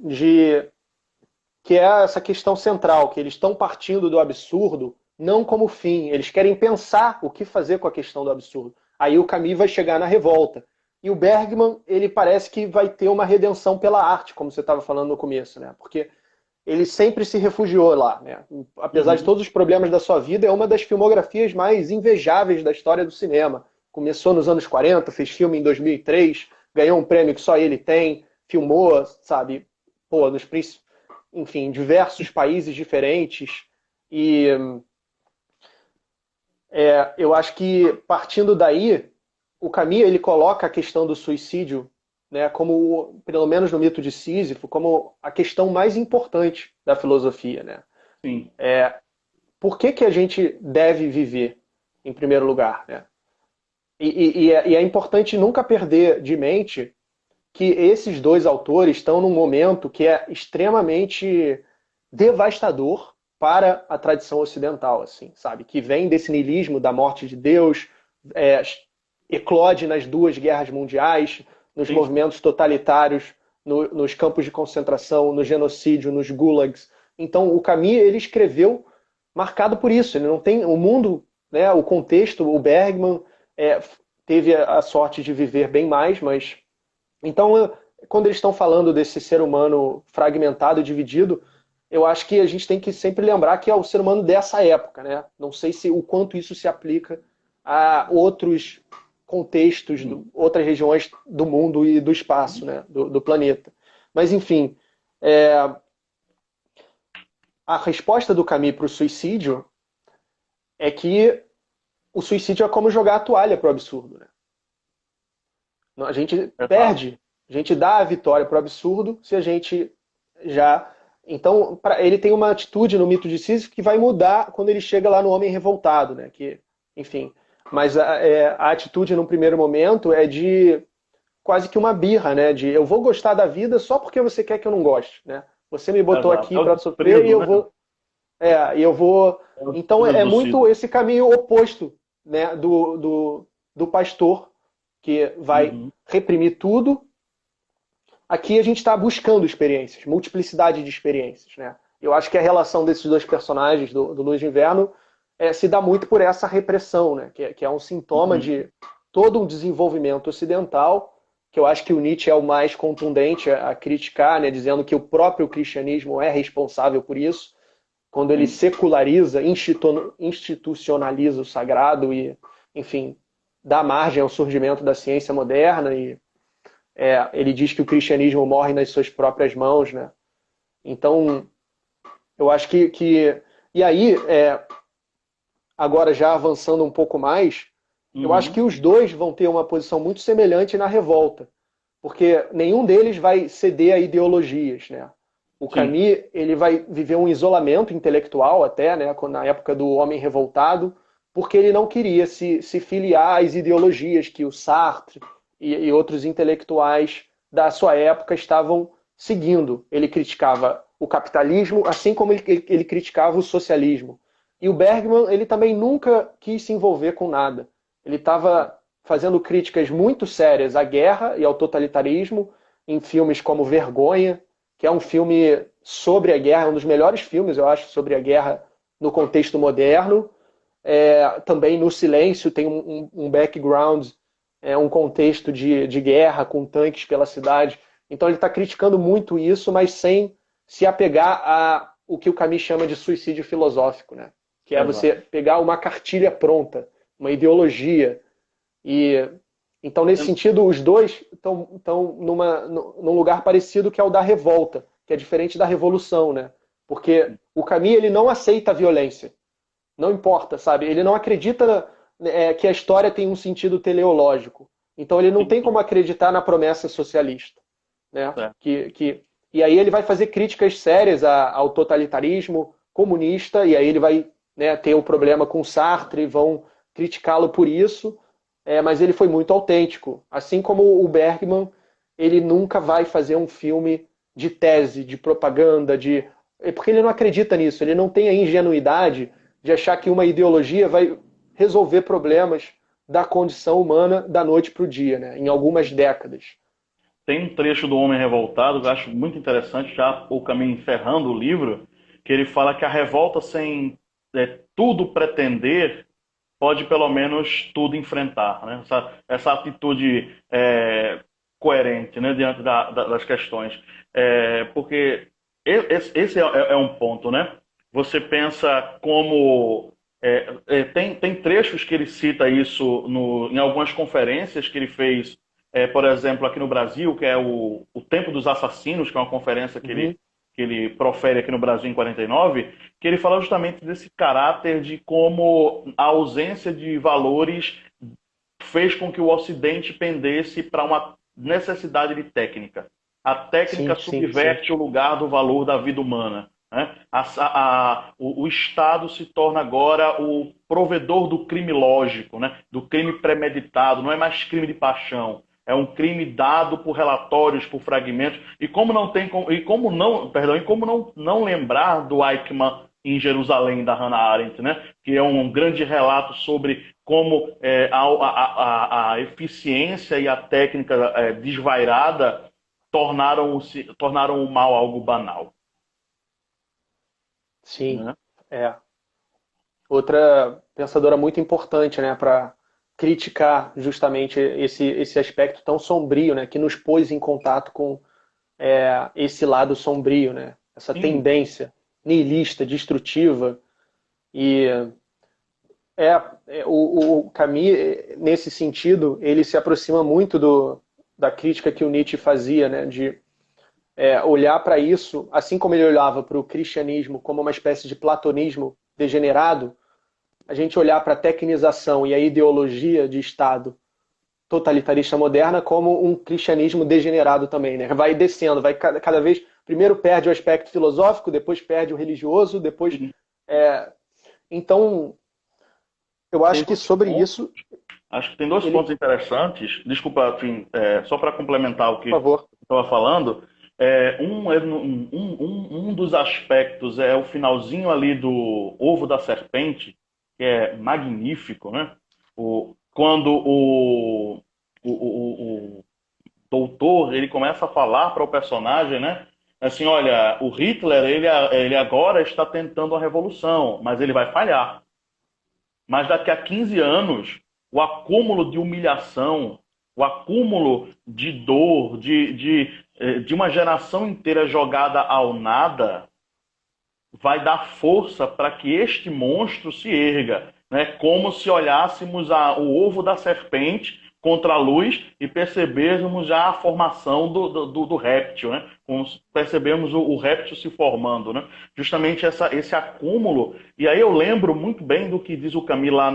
que é essa questão central, que eles estão partindo do absurdo não como fim, eles querem pensar o que fazer com a questão do absurdo. Aí o Camus vai chegar na revolta. E o Bergman, ele parece que vai ter uma redenção pela arte, como você estava falando no começo, né? Porque ele sempre se refugiou lá, né? Apesar de Uhum. todos os problemas da sua vida, é uma das filmografias mais invejáveis da história do cinema. Começou nos anos 40, fez filme em 2003, ganhou um prêmio que só ele tem, filmou, sabe, pô, enfim, diversos países diferentes. E eu acho que partindo daí, o Camus ele coloca a questão do suicídio, né, como, pelo menos no mito de Sísifo, como a questão mais importante da filosofia, né? Sim, Por que a gente deve viver, em primeiro lugar, né? E é importante nunca perder de mente que esses dois autores estão num momento que é extremamente devastador para a tradição ocidental, assim, sabe? Que vem desse niilismo da morte de Deus, é, eclode nas duas guerras mundiais, nos sim. movimentos totalitários, nos campos de concentração, no genocídio, nos gulags. Então, o Camus ele escreveu marcado por isso. Ele não tem o mundo, né? O contexto. O Bergman é, teve a sorte de viver bem mais, mas então, quando eles estão falando desse ser humano fragmentado e dividido, eu acho que a gente tem que sempre lembrar que é o ser humano dessa época, né? Não sei se o quanto isso se aplica a outros contextos, outras regiões do mundo e do espaço, né? Do planeta. Mas, enfim, é, a resposta do Camus para o suicídio é que o suicídio é como jogar a toalha para o absurdo, né? A gente Exato. perde, a gente dá a vitória para o absurdo se a gente já. Então, ele tem uma atitude no mito de Sísifo que vai mudar quando ele chega lá no homem revoltado, né? Que, enfim, mas a atitude no primeiro momento é de quase que uma birra, né? De eu vou gostar da vida só porque você quer que eu não goste, né? Você me botou Exato. É aqui o para sofrer e desprezo, né? eu vou. É o Então desprezo é do muito Cid. esse caminho oposto, né? Do pastor que vai Uhum. reprimir tudo. Aqui a gente está buscando experiências, multiplicidade de experiências, né? Eu acho que a relação desses dois personagens do Luz de Inverno se dá muito por essa repressão, né? Que é um sintoma Uhum. de todo um desenvolvimento ocidental, que eu acho que o Nietzsche é o mais contundente a criticar, né? Dizendo que o próprio cristianismo é responsável por isso, quando ele Sim. seculariza, institucionaliza o sagrado e, enfim, dá margem ao surgimento da ciência moderna e ele diz que o cristianismo morre nas suas próprias mãos, né? Então, eu acho que e aí, agora já avançando um pouco mais, eu acho que Uhum. os dois vão ter uma posição muito semelhante na revolta, porque nenhum deles vai ceder a ideologias, né? O Sim. Camus, ele vai viver um isolamento intelectual até, né, na época do Homem Revoltado, porque ele não queria se filiar às ideologias que o Sartre e outros intelectuais da sua época estavam seguindo. Ele criticava o capitalismo, assim como ele criticava o socialismo. E o Bergman, ele também nunca quis se envolver com nada. Ele estava fazendo críticas muito sérias à guerra e ao totalitarismo em filmes como Vergonha, que é um filme sobre a guerra, é um dos melhores filmes, eu acho, sobre a guerra no contexto moderno. Também no Silêncio tem um background, um contexto de guerra com tanques pela cidade. Então ele está criticando muito isso, mas sem se apegar a o que o Camus chama de suicídio filosófico, né? Que é Exato. você pegar uma cartilha pronta, uma ideologia. E então, nesse sentido, os dois estão num lugar parecido, que é o da revolta, que é diferente da revolução, né? Porque o Camus, ele não aceita a violência. Não importa, sabe? Ele não acredita que a história tem um sentido teleológico. Então ele não tem como acreditar na promessa socialista, né? É. E aí ele vai fazer críticas sérias ao totalitarismo comunista, e aí ele vai, né, ter o problema com Sartre, vão criticá-lo por isso, mas ele foi muito autêntico. Assim como o Bergman, ele nunca vai fazer um filme de tese, de propaganda, porque ele não acredita nisso, ele não tem a ingenuidade de achar que uma ideologia vai resolver problemas da condição humana da noite para o dia, né? Em algumas décadas. Tem um trecho do Homem Revoltado que eu acho muito interessante, já o caminho encerrando o livro, que ele fala que a revolta sem tudo pretender pode pelo menos tudo enfrentar, né? Essa atitude coerente, né, diante das questões. Porque esse é um ponto, né? Você pensa como... tem trechos que ele cita isso em algumas conferências que ele fez, por exemplo, aqui no Brasil, que é o Tempo dos Assassinos, que é uma conferência Uhum. que ele profere aqui no Brasil em 49, que ele fala justamente desse caráter de como a ausência de valores fez com que o Ocidente pendesse para uma necessidade de técnica. A técnica Sim, sim, sim. subverte o lugar do valor da vida humana, né? O Estado se torna agora o provedor do crime lógico, né? Do crime premeditado, não é mais crime de paixão. É um crime dado por relatórios, por fragmentos. E como não tem, e como não lembrar do Eichmann em Jerusalém, da Hannah Arendt, né? Que é um grande relato sobre como a eficiência e a técnica desvairada tornaram o mal algo banal. Sim. Né? É. Outra pensadora muito importante, né, para criticar justamente esse aspecto tão sombrio, né, que nos pôs em contato com esse lado sombrio, né, essa Sim, tendência nihilista, destrutiva. E é, o Camus, nesse sentido, ele se aproxima muito da crítica que o Nietzsche fazia, né, de olhar para isso, assim como ele olhava para o cristianismo como uma espécie de platonismo degenerado, a gente olhar para a tecnização e a ideologia de Estado totalitarista moderna como um cristianismo degenerado também, né? Vai descendo, vai cada vez. Primeiro perde o aspecto filosófico, depois perde o religioso, depois. sim. É, então, eu Tem acho que dois sobre pontos. isso, Acho que tem dois ele. pontos interessantes. Desculpa, assim, só para complementar o que Por favor. eu estava falando. Um dos aspectos é o finalzinho ali do Ovo da Serpente, que é magnífico, né? Quando o doutor ele começa a falar para o personagem, né? Assim, olha, o Hitler ele agora está tentando a revolução, mas ele vai falhar. Mas daqui a 15 anos, o acúmulo de humilhação, o acúmulo de dor, de uma geração inteira jogada ao nada, vai dar força para que este monstro se erga, né? Como se olhássemos o ovo da serpente contra a luz e percebêssemos já a formação do réptil, né? Percebemos o réptil se formando, né? Justamente esse acúmulo. E aí eu lembro muito bem do que diz o Camus lá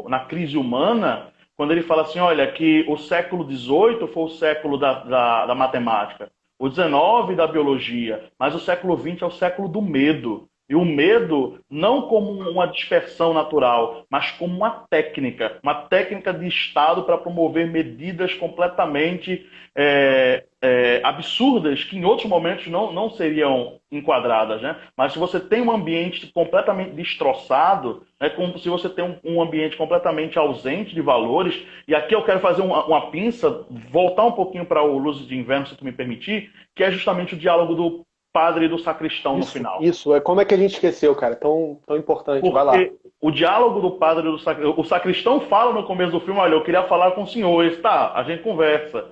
na Crise Humana, quando ele fala assim, olha, que o século XVIII foi o século da matemática, o XIX da biologia, mas o século XX é o século do medo. E o medo não como uma dispersão natural, mas como uma técnica de Estado para promover medidas completamente absurdas que em outros momentos não seriam enquadradas, né? Mas se você tem um ambiente completamente destroçado, é como se você tem um ambiente completamente ausente de valores, e aqui eu quero fazer uma pinça, voltar um pouquinho para o Luzes de Inverno, se tu me permitir, que é justamente o diálogo do padre e do sacristão no final. Isso. Como é que a gente esqueceu, cara? Tão importante. Vai lá. Porque o diálogo do padre e do sacristão, o sacristão fala no começo do filme, olha, eu queria falar com o senhor, ele tá, a gente conversa.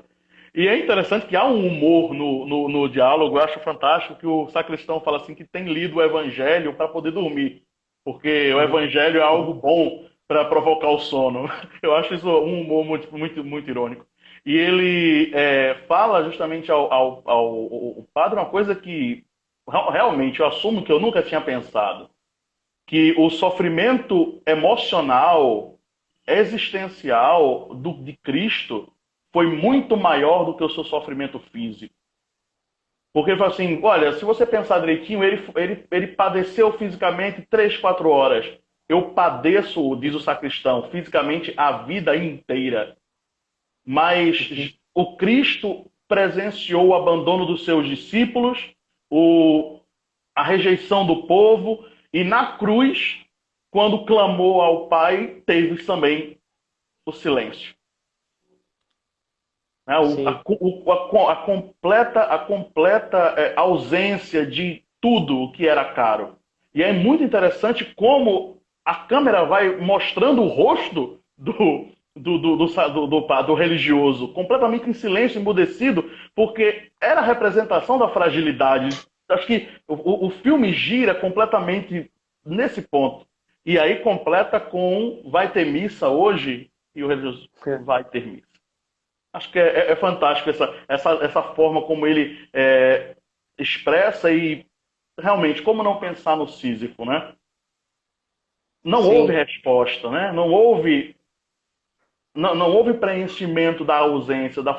E é interessante que há um humor no diálogo, eu acho fantástico que o sacristão fala assim que tem lido o evangelho para poder dormir, porque o evangelho é algo bom para provocar o sono. Eu acho isso um humor muito, muito, muito irônico. E ele fala justamente ao padre uma coisa que realmente eu assumo que eu nunca tinha pensado, que o sofrimento emocional, existencial de Cristo foi muito maior do que o seu sofrimento físico. Porque ele fala assim, olha, se você pensar direitinho, ele padeceu fisicamente 3, 4 horas. Eu padeço, diz o sacristão, fisicamente a vida inteira. Mas o Cristo presenciou o abandono dos seus discípulos, a rejeição do povo, e na cruz, quando clamou ao Pai, teve também o silêncio. A completa ausência de tudo o que era caro. E é muito interessante como a câmera vai mostrando o rosto do religioso, completamente em silêncio, emudecido, porque era a representação da fragilidade. Acho que o filme gira completamente nesse ponto. E aí completa com vai ter missa hoje, e o religioso vai ter missa. Acho que é fantástico essa forma como ele expressa e realmente, como não pensar no Sísifo, né? Não Sim. houve resposta, né? Não houve preenchimento da ausência, da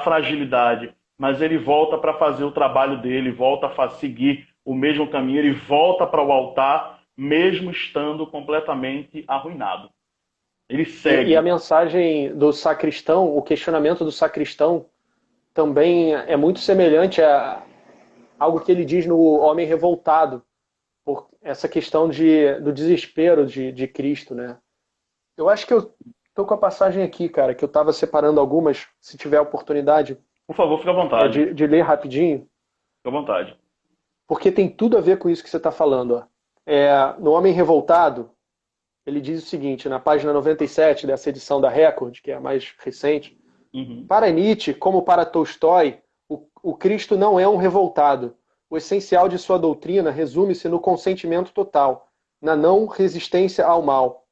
fragilidade, mas ele volta para fazer o trabalho dele, volta a seguir o mesmo caminho, ele volta para o altar, mesmo estando completamente arruinado. Ele segue. E a mensagem do sacristão, o questionamento do sacristão, também é muito semelhante a algo que ele diz no Homem Revoltado, por essa questão do desespero de Cristo, né? Eu acho que eu tô com a passagem aqui, cara, que eu estava separando algumas, se tiver a oportunidade. Por favor, fique à vontade. De ler rapidinho. Fique à vontade. Porque tem tudo a ver com isso que você está falando. Ó. No Homem Revoltado, ele diz o seguinte, na página 97 dessa edição da Record, que é a mais recente, Para Nietzsche, como para Tolstói, o Cristo não é um revoltado. O essencial de sua doutrina resume-se no consentimento total, na não resistência ao mal.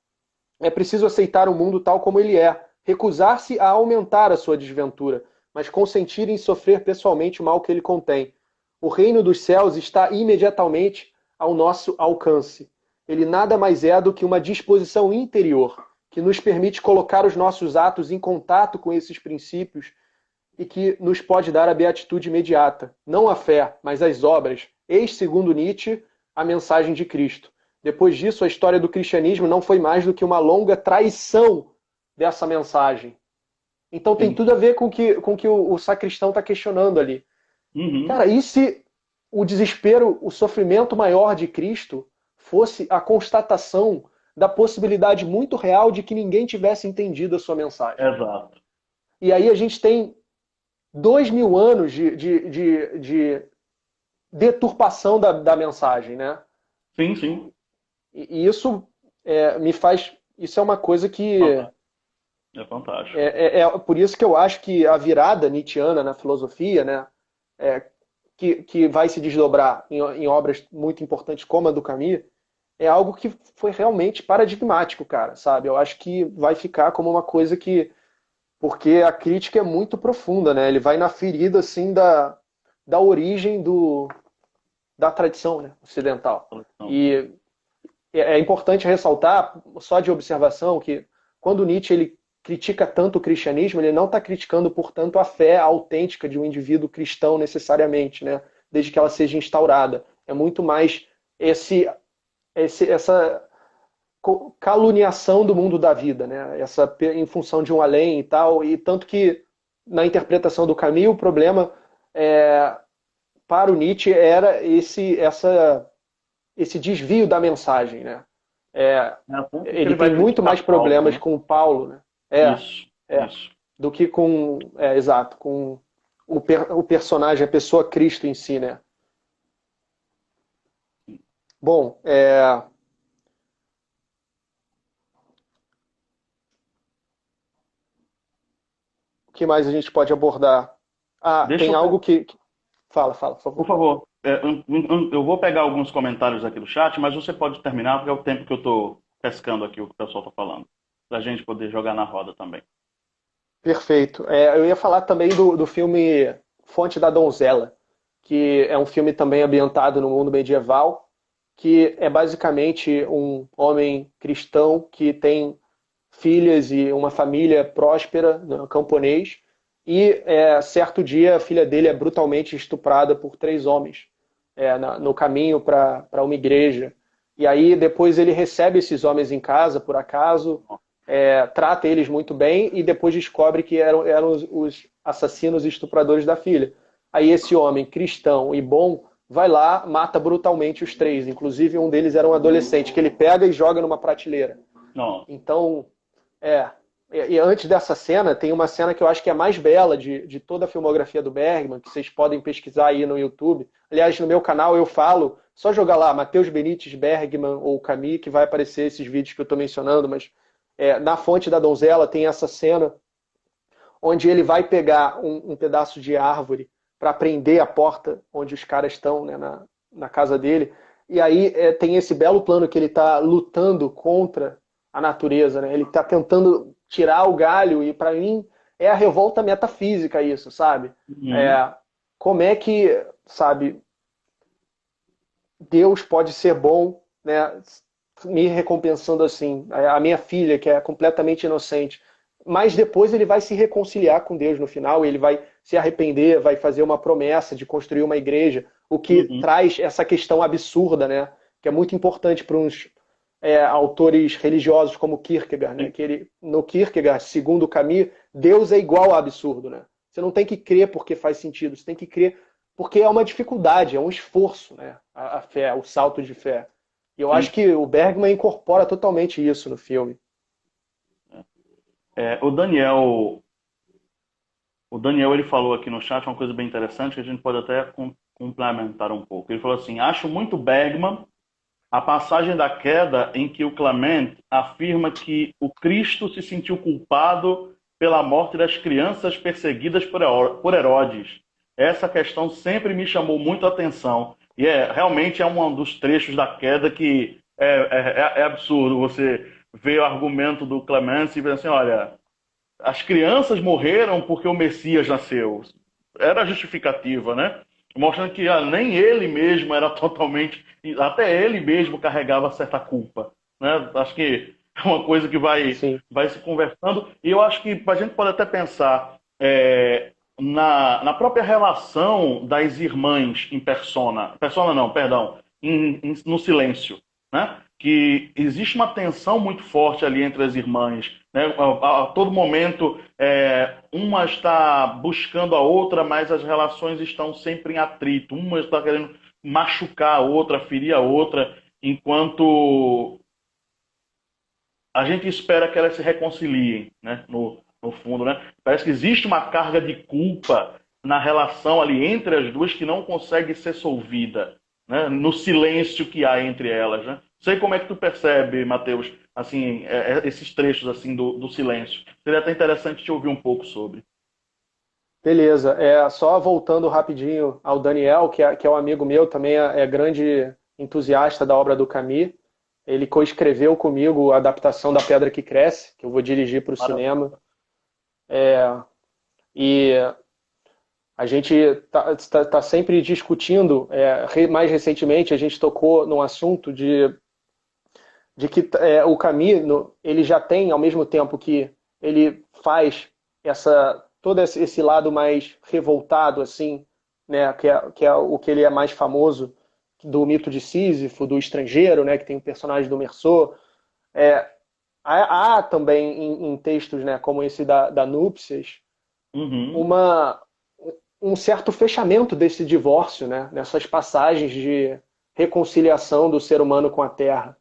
É preciso aceitar o mundo tal como ele é, recusar-se a aumentar a sua desventura, mas consentir em sofrer pessoalmente o mal que ele contém. O reino dos céus está imediatamente ao nosso alcance. Ele nada mais é do que uma disposição interior, que nos permite colocar os nossos atos em contato com esses princípios e que nos pode dar a beatitude imediata. Não a fé, mas as obras. Eis, segundo Nietzsche, a mensagem de Cristo. Depois disso, a história do cristianismo não foi mais do que uma longa traição dessa mensagem. Então tem tudo a ver com que o sacristão está questionando ali. Cara, e se o desespero, o sofrimento maior de Cristo fosse a constatação da possibilidade muito real de que ninguém tivesse entendido a sua mensagem? Exato. E aí a gente tem 2000 anos de deturpação da mensagem, né? Sim, sim. E isso me faz... Isso é uma coisa que... É fantástico. Por isso que eu acho que a virada nietzschiana na filosofia, né, que vai se desdobrar em obras muito importantes como a do Camus, é algo que foi realmente paradigmático, cara, sabe? Eu acho que vai ficar como uma coisa que... Porque a crítica é muito profunda, né? Ele vai na ferida, assim, da origem da tradição, né, ocidental. E é importante ressaltar, só de observação, que quando Nietzsche ele critica tanto o cristianismo, ele não está criticando, portanto, a fé autêntica de um indivíduo cristão necessariamente, né? Desde que ela seja instaurada. É muito mais esse, essa caluniação do mundo da vida, né? Em função de um além e tal, e tanto que na interpretação do Camus o problema para o Nietzsche era esse desvio da mensagem, né? É, É a ponto que ele ele tem vai muito mais criticar Paulo, problemas né? com o Paulo, né? Isso, É, isso. do que exato, com o personagem, a pessoa Cristo em si, né? Bom, o que mais a gente pode abordar? Ah, Deixa tem eu, algo Fala, por por favor. favor, eu vou pegar alguns comentários aqui do chat, mas você pode terminar, porque é o tempo que eu estou pescando aqui o que o pessoal está falando, para a gente poder jogar na roda também. Perfeito. Eu ia falar também do filme Fonte da Donzela, que é um filme também ambientado no mundo medieval, que é basicamente um homem cristão que tem filhas e uma família próspera, né, camponês, e certo dia a filha dele é brutalmente estuprada por três homens no caminho para uma igreja. E aí depois ele recebe esses homens em casa, por acaso, trata eles muito bem e depois descobre que eram os assassinos e estupradores da filha. Aí esse homem cristão e bom vai lá, mata brutalmente os três. Inclusive um deles era um adolescente que ele pega e joga numa prateleira. Não, Então, é. E antes dessa cena, tem uma cena que eu acho que é a mais bela de toda a filmografia do Bergman, que vocês podem pesquisar aí no YouTube. Aliás, no meu canal eu falo, só jogar lá, Matheus Benites Bergman ou Camus, que vai aparecer esses vídeos que eu estou mencionando, mas na Fonte da Donzela tem essa cena onde ele vai pegar um pedaço de árvore para prender a porta onde os caras estão, né, na casa dele. E aí tem esse belo plano que ele está lutando contra a natureza, né? Ele está tentando tirar o galho e para mim é a revolta metafísica isso, sabe? uhum. É, como é que, sabe, Deus pode ser bom, né? Me recompensando assim, a minha filha que é completamente inocente, mas depois ele vai se reconciliar com Deus no final, ele vai se arrepender, vai fazer uma promessa de construir uma igreja, o que Uhum. traz essa questão absurda, né? Que é muito importante para uns autores religiosos como Kierkegaard, né? Sim, Que no Kierkegaard, segundo Camus, Deus é igual a absurdo, né? Você não tem que crer porque faz sentido, você tem que crer porque é uma dificuldade, é um esforço, né? A fé, o salto de fé. E eu acho sim. que o Bergman incorpora totalmente isso no filme. É, o Daniel ele falou aqui no chat uma coisa bem interessante que a gente pode até complementar um pouco. Ele falou assim: acho muito Bergman a passagem da queda em que o Clement afirma que o Cristo se sentiu culpado pela morte das crianças perseguidas por Herodes. Essa questão sempre me chamou muito a atenção. E realmente é um dos trechos da queda que é absurdo. Você vê o argumento do Clement e vê assim, olha, as crianças morreram porque o Messias nasceu. Era a justificativa, né? Mostrando que nem ele mesmo era totalmente. Até ele mesmo carregava certa culpa. Né? Acho que é uma coisa que Sim. vai se conversando. E eu acho que a gente pode até pensar na própria relação das irmãs em persona. Persona não, perdão. No silêncio. Né? Que existe uma tensão muito forte ali entre as irmãs, né? A todo momento, uma está buscando a outra, mas as relações estão sempre em atrito. Uma está querendo machucar a outra, ferir a outra, enquanto a gente espera que elas se reconciliem, né? No fundo, né? Parece que existe uma carga de culpa na relação ali entre as duas que não consegue ser solvida, né? No silêncio que há entre elas, né? Sei como é que tu percebe, Matheus, assim, esses trechos assim do silêncio. Seria até interessante te ouvir um pouco sobre. Beleza. Só voltando rapidinho ao Daniel, que é um amigo meu, também é grande entusiasta da obra do Camus. Ele coescreveu comigo a adaptação da Pedra que Cresce, que eu vou dirigir para o Maravilha. cinema. E a gente está sempre discutindo. Mais recentemente, a gente tocou num assunto de que o Camus ele já tem, ao mesmo tempo que ele faz todo esse lado mais revoltado, assim, né, que é o que ele é mais famoso, do mito de Sísifo, do estrangeiro, né, que tem o personagem do Meursault. É, há também em textos, né, como esse da Núpcias, Uhum. uma, um certo fechamento desse divórcio, né, nessas passagens de reconciliação do ser humano com a Terra.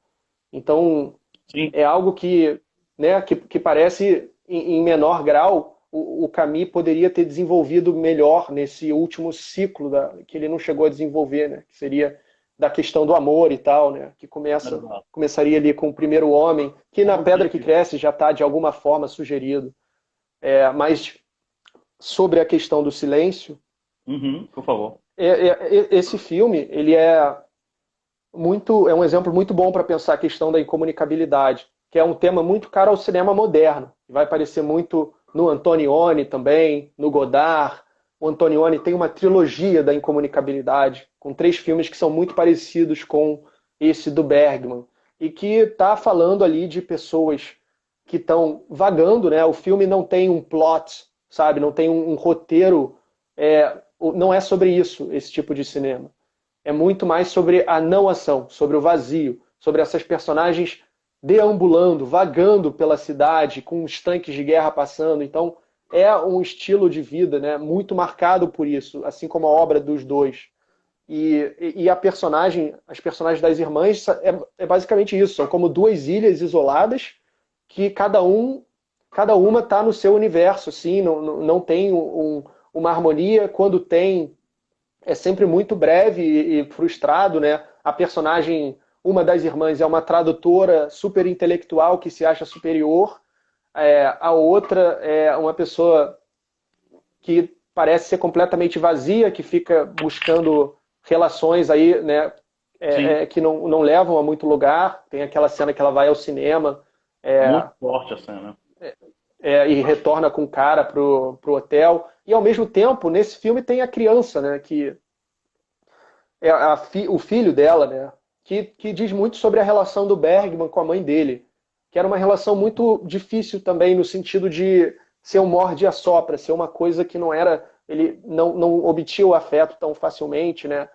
Então, Sim, é algo que, né, que parece, em menor grau, o Camus poderia ter desenvolvido melhor nesse último ciclo que ele não chegou a desenvolver, né, que seria da questão do amor e tal, né, que exato. começaria ali com o primeiro homem, que na Pedra que Cresce já está de alguma forma sugerido. Mas sobre a questão do silêncio, Uhum, por favor. esse filme ele é um exemplo muito bom para pensar a questão da incomunicabilidade, que é um tema muito caro ao cinema moderno. Vai aparecer muito no Antonioni também, no Godard. O Antonioni tem uma trilogia da incomunicabilidade, com 3 filmes que são muito parecidos com esse do Bergman, e que está falando ali de pessoas que estão vagando, né? O filme não tem um plot, sabe? Não tem um roteiro. Não é sobre isso, esse tipo de cinema. É muito mais sobre a não ação, sobre o vazio, sobre essas personagens deambulando, vagando pela cidade, com os tanques de guerra passando. Então, é um estilo de vida, né, muito marcado por isso, assim como a obra dos dois. E as personagens das irmãs, é basicamente isso. São como 2 ilhas isoladas que cada uma está no seu universo, assim, não tem uma harmonia. Quando tem, é sempre muito breve e frustrado, né? A personagem, uma das irmãs, é uma tradutora super intelectual que se acha superior. A outra é uma pessoa que parece ser completamente vazia, que fica buscando relações aí, né? Sim, Que não levam a muito lugar. Tem aquela cena que ela vai ao cinema muito forte a cena. e retorna com o cara pro hotel. E ao mesmo tempo, nesse filme tem a criança, né? Que o filho dela, né? Que diz muito sobre a relação do Bergman com a mãe dele, que era uma relação muito difícil também no sentido de ser um morde e assopra, ser uma coisa que não era, ele não obtinha o afeto tão facilmente, né?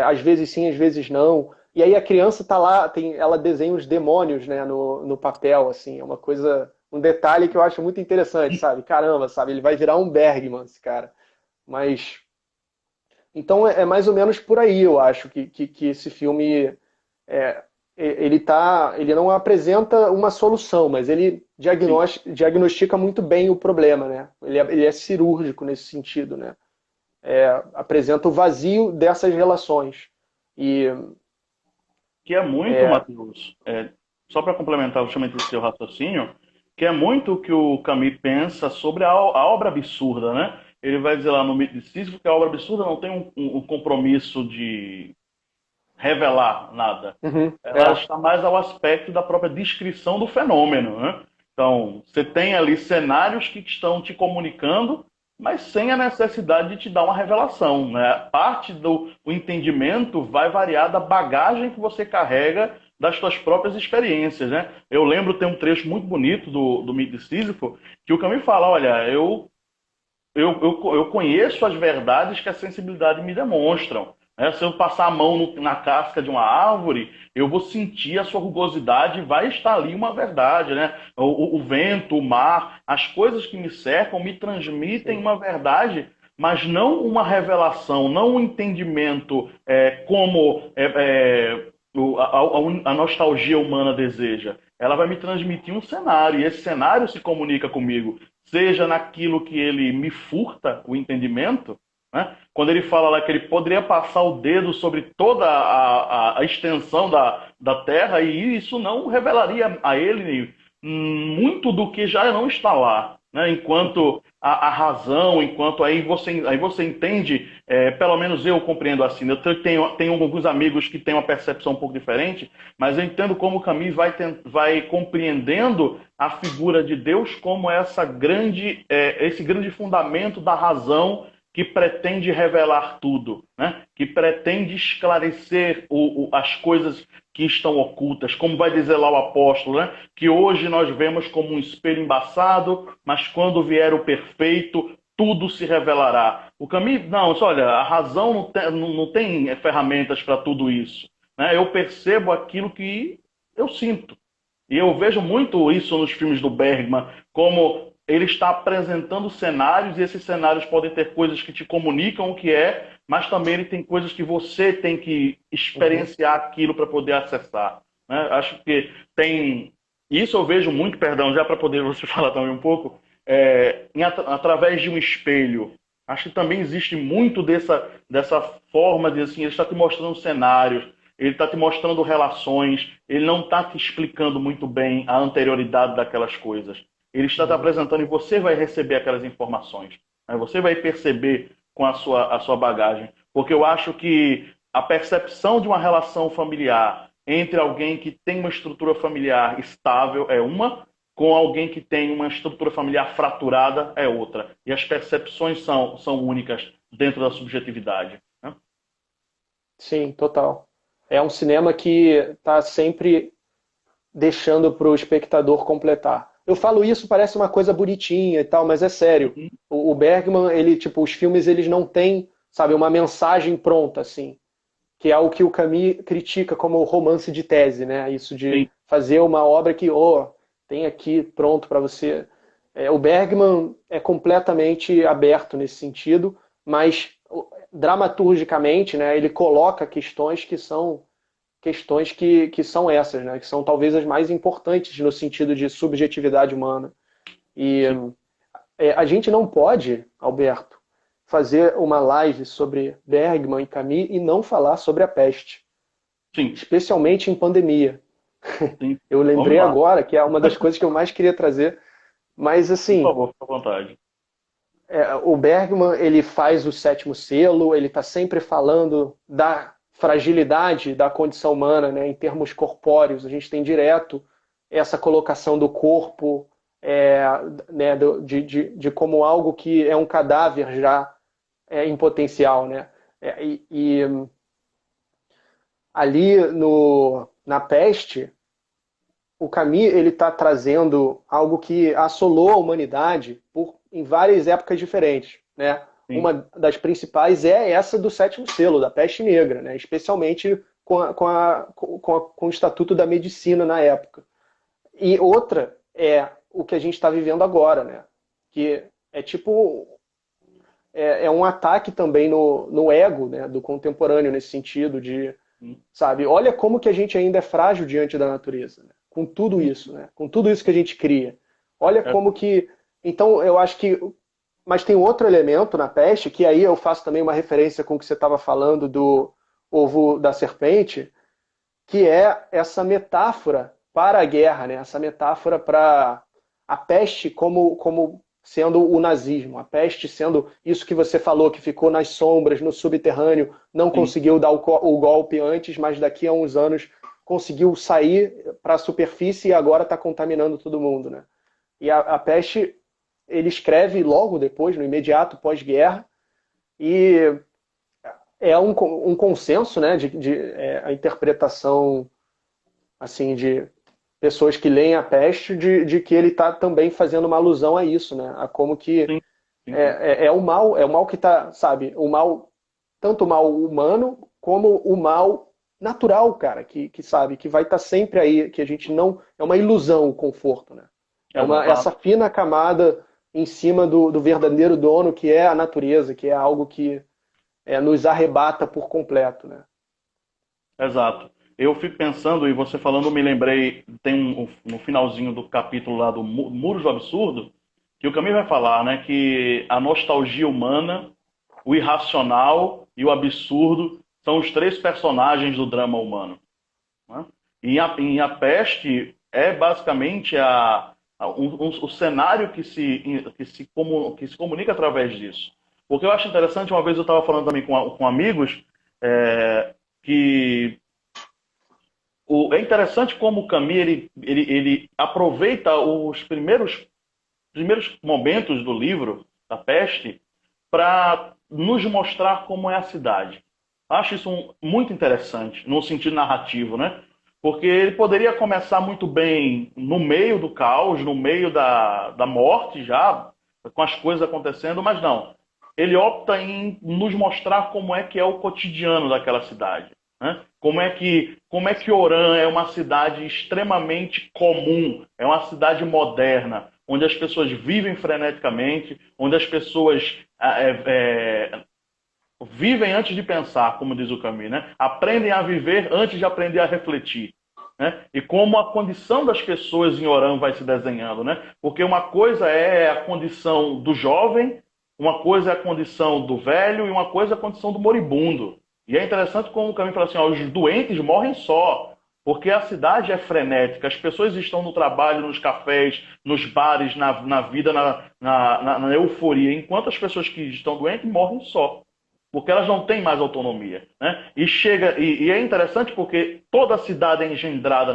Às vezes sim, às vezes não. E aí a criança tá lá, ela desenha os demônios, né, no papel, assim, é uma coisa, um detalhe que eu acho muito interessante, sabe? Caramba, sabe? Ele vai virar um Bergman, esse cara. Mas então é mais ou menos por aí, eu acho, que esse filme é, ele não apresenta uma solução, mas ele Sim. diagnostica muito bem o problema, né? Ele é cirúrgico nesse sentido, né? Apresenta o vazio dessas relações. E Que é muito, Matheus, só para complementar justamente esse seu raciocínio, que é muito o que o Camus pensa sobre a obra absurda, né? Ele vai dizer lá no Mito de Sísifo que a obra absurda não tem um compromisso de revelar nada. uhum, Ela está mais ao aspecto da própria descrição do fenômeno, né? Então, você tem ali cenários que estão te comunicando, mas sem a necessidade de te dar uma revelação, né? Parte do o entendimento vai variar da bagagem que você carrega das suas próprias experiências, né? Eu lembro, tem um trecho muito bonito do Mito de Sísifo, que o Camus fala, olha, eu conheço as verdades que a sensibilidade me demonstram. Né? Se eu passar a mão na casca de uma árvore, eu vou sentir a sua rugosidade e vai estar ali uma verdade. Né? O vento, o mar, as coisas que me cercam me transmitem sim, uma verdade, mas não uma revelação, não um entendimento como a nostalgia humana deseja. Ela vai me transmitir um cenário, e esse cenário se comunica comigo seja naquilo que ele me furta o entendimento, né? Quando ele fala lá que ele poderia passar o dedo sobre toda a extensão da Terra, e isso não revelaria a ele muito do que já não está lá. Né? Enquanto a razão, enquanto aí você entende, pelo menos eu compreendo assim. Eu tenho alguns amigos que têm uma percepção um pouco diferente, mas eu entendo como o Camus vai compreendendo a figura de Deus como esse grande fundamento da razão que pretende revelar tudo, né? Que pretende esclarecer as coisas que estão ocultas, como vai dizer lá o apóstolo, né? Que hoje nós vemos como um espelho embaçado, mas quando vier o perfeito, tudo se revelará. O Camus, não, olha, a razão não tem ferramentas para tudo isso. Né? Eu percebo aquilo que eu sinto. E eu vejo muito isso nos filmes do Bergman, como ele está apresentando cenários, e esses cenários podem ter coisas que te comunicam o que é, mas também ele tem coisas que você tem que Uhum. experienciar aquilo para poder acessar. Né? Acho que tem. Isso eu vejo muito, perdão, já para poder você falar também um pouco, através de um espelho. Acho que também existe muito dessa forma de assim, ele está te mostrando cenários, ele está te mostrando relações, ele não está te explicando muito bem a anterioridade daquelas coisas. Ele está te Uhum. apresentando e você vai receber aquelas informações. Né? Você vai perceber com a sua bagagem. Porque eu acho que a percepção de uma relação familiar entre alguém que tem uma estrutura familiar estável é uma, com alguém que tem uma estrutura familiar fraturada é outra. E as percepções são únicas dentro da subjetividade. Né? Sim, total. É um cinema que está sempre deixando para o espectador completar. Eu falo isso, parece uma coisa bonitinha e tal, mas é sério. Uhum. O Bergman, ele, tipo, os filmes eles não têm, sabe, uma mensagem pronta assim, que é o que o Camus critica como o romance de tese, né? Isso de Sim, fazer uma obra que, oh, tem aqui pronto para você. O Bergman é completamente aberto nesse sentido, mas dramaturgicamente, né, ele coloca questões que são essas, né, que são talvez as mais importantes no sentido de subjetividade humana. E sim, a gente não pode, Alberto, fazer uma live sobre Bergman e Camus e não falar sobre a peste, sim, especialmente em pandemia. sim. Eu Vamos lembrei lá. agora que é uma das coisas que eu mais queria trazer, mas Por assim, favor, fique à vontade. o Bergman ele faz o sétimo selo, ele está sempre falando da fragilidade da condição humana, né, em termos corpóreos. A gente tem direto essa colocação do corpo, é, né, de como algo que é um cadáver já em potencial, né? E ali na peste, o Camus ele está trazendo algo que assolou a humanidade em várias épocas diferentes, né? Sim, Uma das principais é essa do sétimo selo, da peste negra, né? Especialmente com o Estatuto da Medicina na época. E outra é o que a gente está vivendo agora, né? Que é tipo um ataque também no ego, né, do contemporâneo nesse sentido de, sim. sabe, olha como que a gente ainda é frágil diante da natureza, né? Com tudo isso, né? Com tudo isso que a gente cria. Olha É, como que, então eu acho que, mas tem outro elemento na peste que aí eu faço também uma referência com o que você estava falando do ovo da serpente, que é essa metáfora para a guerra, né? Essa metáfora para a peste como sendo o nazismo, a peste sendo isso que você falou, que ficou nas sombras, no subterrâneo, não sim, conseguiu dar o golpe antes, mas daqui a uns anos conseguiu sair para a superfície e agora está contaminando todo mundo, né? E a peste ele escreve logo depois, no imediato pós-guerra, e é um consenso, né, a interpretação assim de pessoas que leem a peste de que ele está também fazendo uma alusão a isso, né, a como que sim, sim, sim. é o mal que está, sabe, o mal tanto o mal humano como o mal natural, cara, que sabe que vai estar sempre aí, que a gente não é uma ilusão o conforto, né? Essa Exato. fina camada em cima do verdadeiro dono que é a natureza, que é algo que nos arrebata por completo, né? Exato. Eu fico pensando, e você falando, eu me lembrei, tem no finalzinho do capítulo lá do Muros do Absurdo, que o Camus vai falar, né, que a nostalgia humana, o irracional e o absurdo são os três personagens do drama humano. Né? E a Peste é basicamente o cenário que se comunica através disso. Porque eu acho interessante, uma vez eu estava falando também com amigos, que é interessante como o Camus ele aproveita os primeiros momentos do livro, da Peste, para nos mostrar como é a cidade. Acho isso muito interessante, no sentido narrativo, né? Porque ele poderia começar muito bem no meio do caos, no meio da morte já, com as coisas acontecendo, mas não. Ele opta em nos mostrar como é que é o cotidiano daquela cidade, né? Como é que Orã é uma cidade extremamente comum, é uma cidade moderna, onde as pessoas vivem freneticamente, onde as pessoas vivem antes de pensar, como diz o Camus, né? Aprendem a viver antes de aprender a refletir. Né? E como a condição das pessoas em Orã vai se desenhando, né? Porque uma coisa é a condição do jovem, uma coisa é a condição do velho e uma coisa é a condição do moribundo. E é interessante como o Camus fala assim, ó, os doentes morrem só, porque a cidade é frenética, as pessoas estão no trabalho, nos cafés, nos bares, na vida, na euforia, enquanto as pessoas que estão doentes morrem só porque elas não têm mais autonomia, né? E é interessante porque toda a cidade é engendrada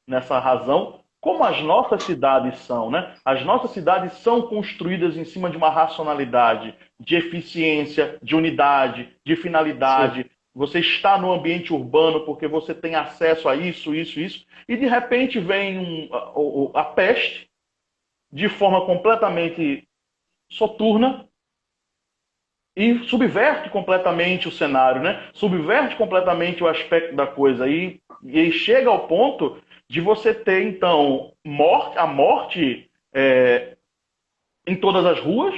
nessa razão, como as nossas cidades são, né? As nossas cidades são construídas em cima de uma racionalidade, de eficiência, de unidade, de Sim. finalidade. Você está no ambiente urbano porque você tem acesso a isso, isso, isso, e de repente vem a peste de forma completamente soturna e subverte completamente o cenário, né? Subverte completamente o aspecto da coisa e chega ao ponto de você ter então a morte em todas as ruas,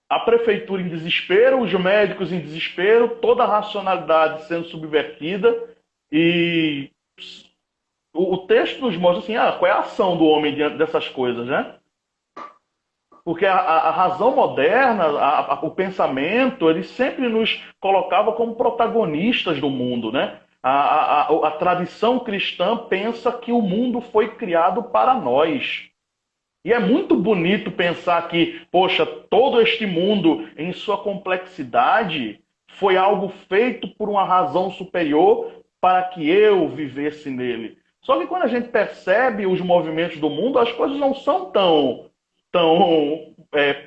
a prefeitura em desespero, os médicos em desespero, toda a racionalidade sendo subvertida e o texto nos mostra assim, qual é a ação do homem diante dessas coisas, né? Porque a razão moderna, o pensamento, ele sempre nos colocava como protagonistas do mundo, né? A tradição cristã pensa que o mundo foi criado para nós. E é muito bonito pensar que, poxa, todo este mundo, em sua complexidade, foi algo feito por uma razão superior para que eu vivesse nele. Só que quando a gente percebe os movimentos do mundo, as coisas não são tão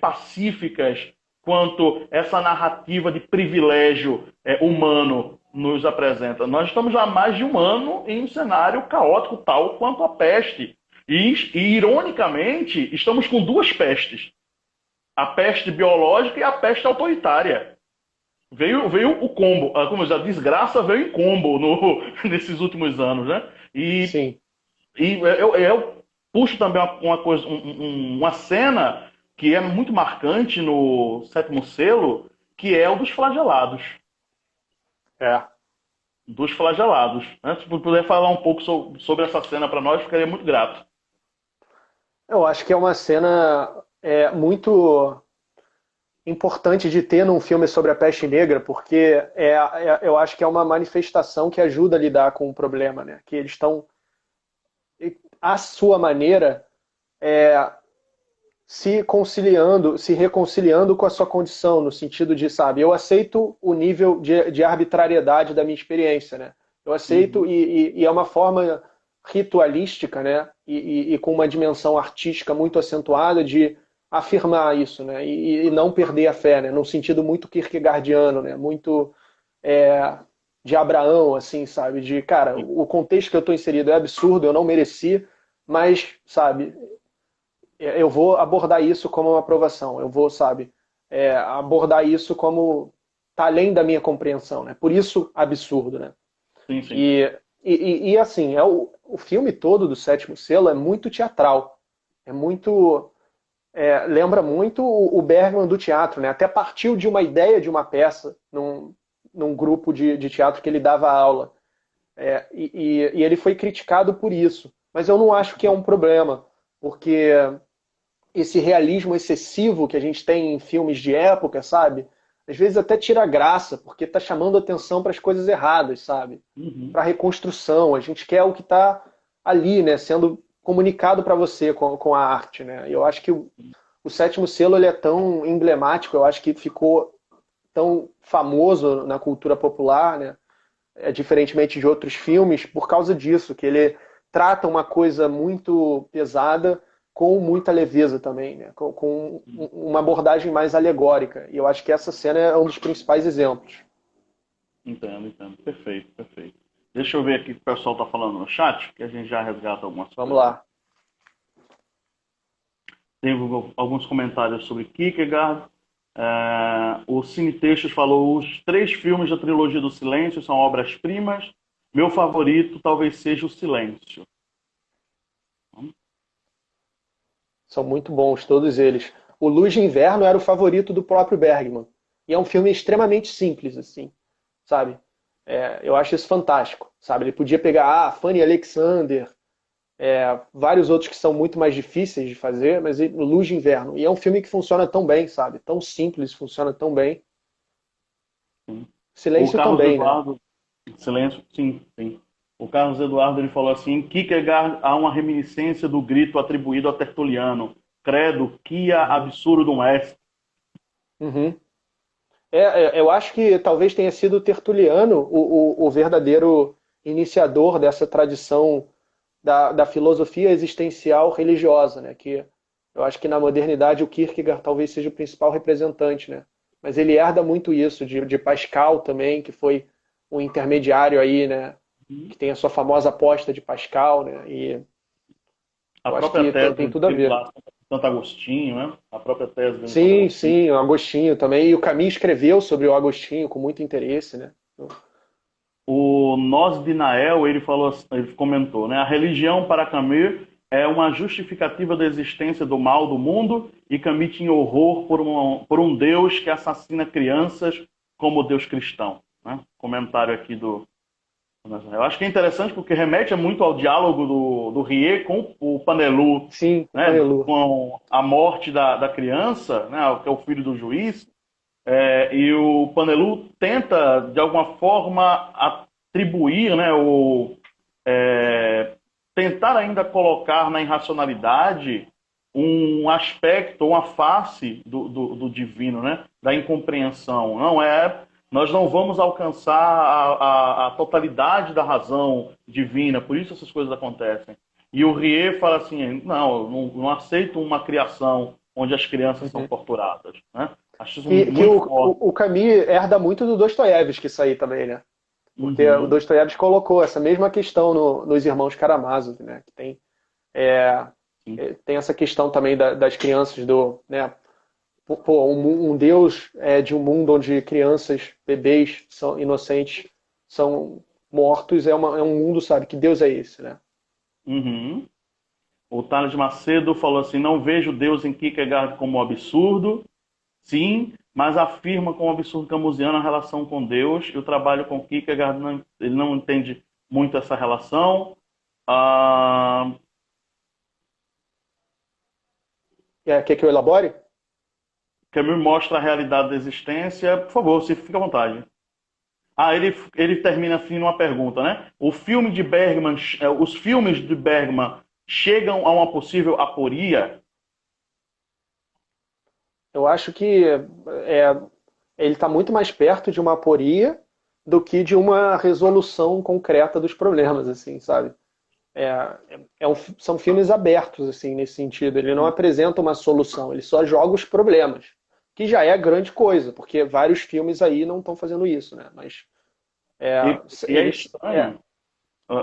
pacíficas quanto essa narrativa de privilégio humano nos apresenta. Nós estamos há mais de um ano em um cenário caótico tal quanto a peste. Ironicamente, estamos com duas pestes. A peste biológica e a peste autoritária. Veio o combo, como diz, a desgraça veio em combo nesses últimos anos, né? Sim. E eu puxo também uma coisa, uma cena que é muito marcante no Sétimo Selo, que é o dos flagelados. É. Dos flagelados. Né? Se puder falar um pouco sobre essa cena para nós, ficaria muito grato. Eu acho que é uma cena muito importante de ter num filme sobre a peste negra, porque eu acho que é uma manifestação que ajuda a lidar com o problema, né? Que eles estão, à sua maneira, é, se conciliando, se reconciliando com a sua condição, no sentido de, sabe, eu aceito o nível de arbitrariedade da minha experiência, né? Eu aceito Uhum. e é uma forma ritualística, né? E com uma dimensão artística muito acentuada de afirmar isso, né? E não perder a fé, né? Num sentido muito kierkegaardiano, né? Muito é, de Abraão, assim, sabe? De, cara, o contexto que eu estou inserido é absurdo, eu não mereci, mas, sabe, eu vou abordar isso como uma aprovação, eu vou, sabe, abordar isso como tá além da minha compreensão, né? Por isso, absurdo, né? Sim, sim. E assim, o filme todo do Sétimo Selo é muito teatral, é muito, lembra muito o Bergman do teatro, né? Até partiu de uma ideia de uma peça num grupo de teatro que ele dava aula. E ele foi criticado por isso. Mas eu não acho que é um problema, porque esse realismo excessivo que a gente tem em filmes de época, sabe? Às vezes até tira graça, porque tá chamando atenção para as coisas erradas, sabe? Uhum. Para a reconstrução. A gente quer o que está ali, né? Sendo comunicado para você com a arte, né? E eu acho que o Sétimo Selo ele é tão emblemático, eu acho que ficou tão famoso na cultura popular, né? Diferentemente de outros filmes, por causa disso, que ele trata uma coisa muito pesada com muita leveza também, né? Com uma abordagem mais alegórica. E eu acho que essa cena é um dos principais exemplos. Entendo, entendo. Perfeito, perfeito. Deixa eu ver aqui o que o pessoal está falando no chat, que a gente já resgata algumas Vamos coisas. lá. Teve alguns comentários sobre Kierkegaard. O Cine Textos falou: os 3 filmes da trilogia do Silêncio são obras-primas. Meu favorito talvez seja o Silêncio. São muito bons, todos eles. O Luz de Inverno era o favorito do próprio Bergman. E é um filme extremamente simples, assim, sabe? Eu acho isso fantástico, sabe? Ele podia pegar Fanny Alexander, vários outros que são muito mais difíceis de fazer, mas o Luz de Inverno. E é um filme que funciona tão bem, sabe? Tão simples, funciona tão bem. Sim. O Silêncio Carlos também, né? Eduardo, Silêncio, sim, sim. O Carlos Eduardo ele falou assim: em Kierkegaard há uma reminiscência do grito atribuído a Tertuliano. Credo, que absurdum est. Uhum. Eu acho que talvez tenha sido Tertuliano o verdadeiro iniciador dessa tradição da filosofia existencial religiosa, né? Que eu acho que na modernidade o Kierkegaard talvez seja o principal representante, né? Mas ele herda muito isso de Pascal também, que foi um intermediário aí, né? Que tem a sua famosa aposta de Pascal, né? E A eu acho própria que tese tem tudo a dele ver. lá, Santo Agostinho, né? A própria tese dele, Santo Sim, Agostinho. sim, o Agostinho também. E o Camus escreveu sobre o Agostinho com muito interesse, né? O Nós de Nael, ele falou, ele comentou, né? A religião para Camus é uma justificativa da existência do mal do mundo e Camus tinha horror por um Deus que assassina crianças como Deus cristão, né? Comentário aqui do. Eu acho que é interessante porque remete muito ao diálogo do Rie com o Panelu, Sim, o né? Panelu. Com a morte da criança, né? Que é o filho do juiz. E o Panelu tenta, de alguma forma, atribuir, né, tentar ainda colocar na irracionalidade um aspecto, uma face do divino, né, da incompreensão. Nós não vamos alcançar a totalidade da razão divina, por isso essas coisas acontecem. E o Rie fala assim: não aceito uma criação onde as crianças são Uhum. torturadas, né? Acho isso Que muito forte. o Camus herda muito do Dostoiévski isso aí também, né? Porque o Uhum, Dostoiévski colocou essa mesma questão nos Irmãos Karamazov, né? Que é, sim. tem essa questão também das crianças né? Pô, um Deus de um mundo onde crianças, bebês são inocentes, são mortos, é um mundo, sabe? Que Deus é esse, né? Uhum. O Thales Macedo falou assim: não vejo Deus em Kierkegaard como um absurdo, sim, mas afirma com o absurdo camusiano a relação com Deus. E o trabalho com Kierkegaard, ele não entende muito essa relação. Ah, Quer que eu elabore? Camus mostra a realidade da existência. Por favor, se fica à vontade. Ele termina assim numa pergunta, né? Os filmes de Bergman chegam a uma possível aporia? Eu acho que ele está muito mais perto de uma aporia do que de uma resolução concreta dos problemas, assim, sabe? São filmes abertos, assim, nesse sentido. Ele não apresenta uma solução, ele só joga os problemas, que já é grande coisa, porque vários filmes aí não estão fazendo isso, né? Mas E é eles. estranho,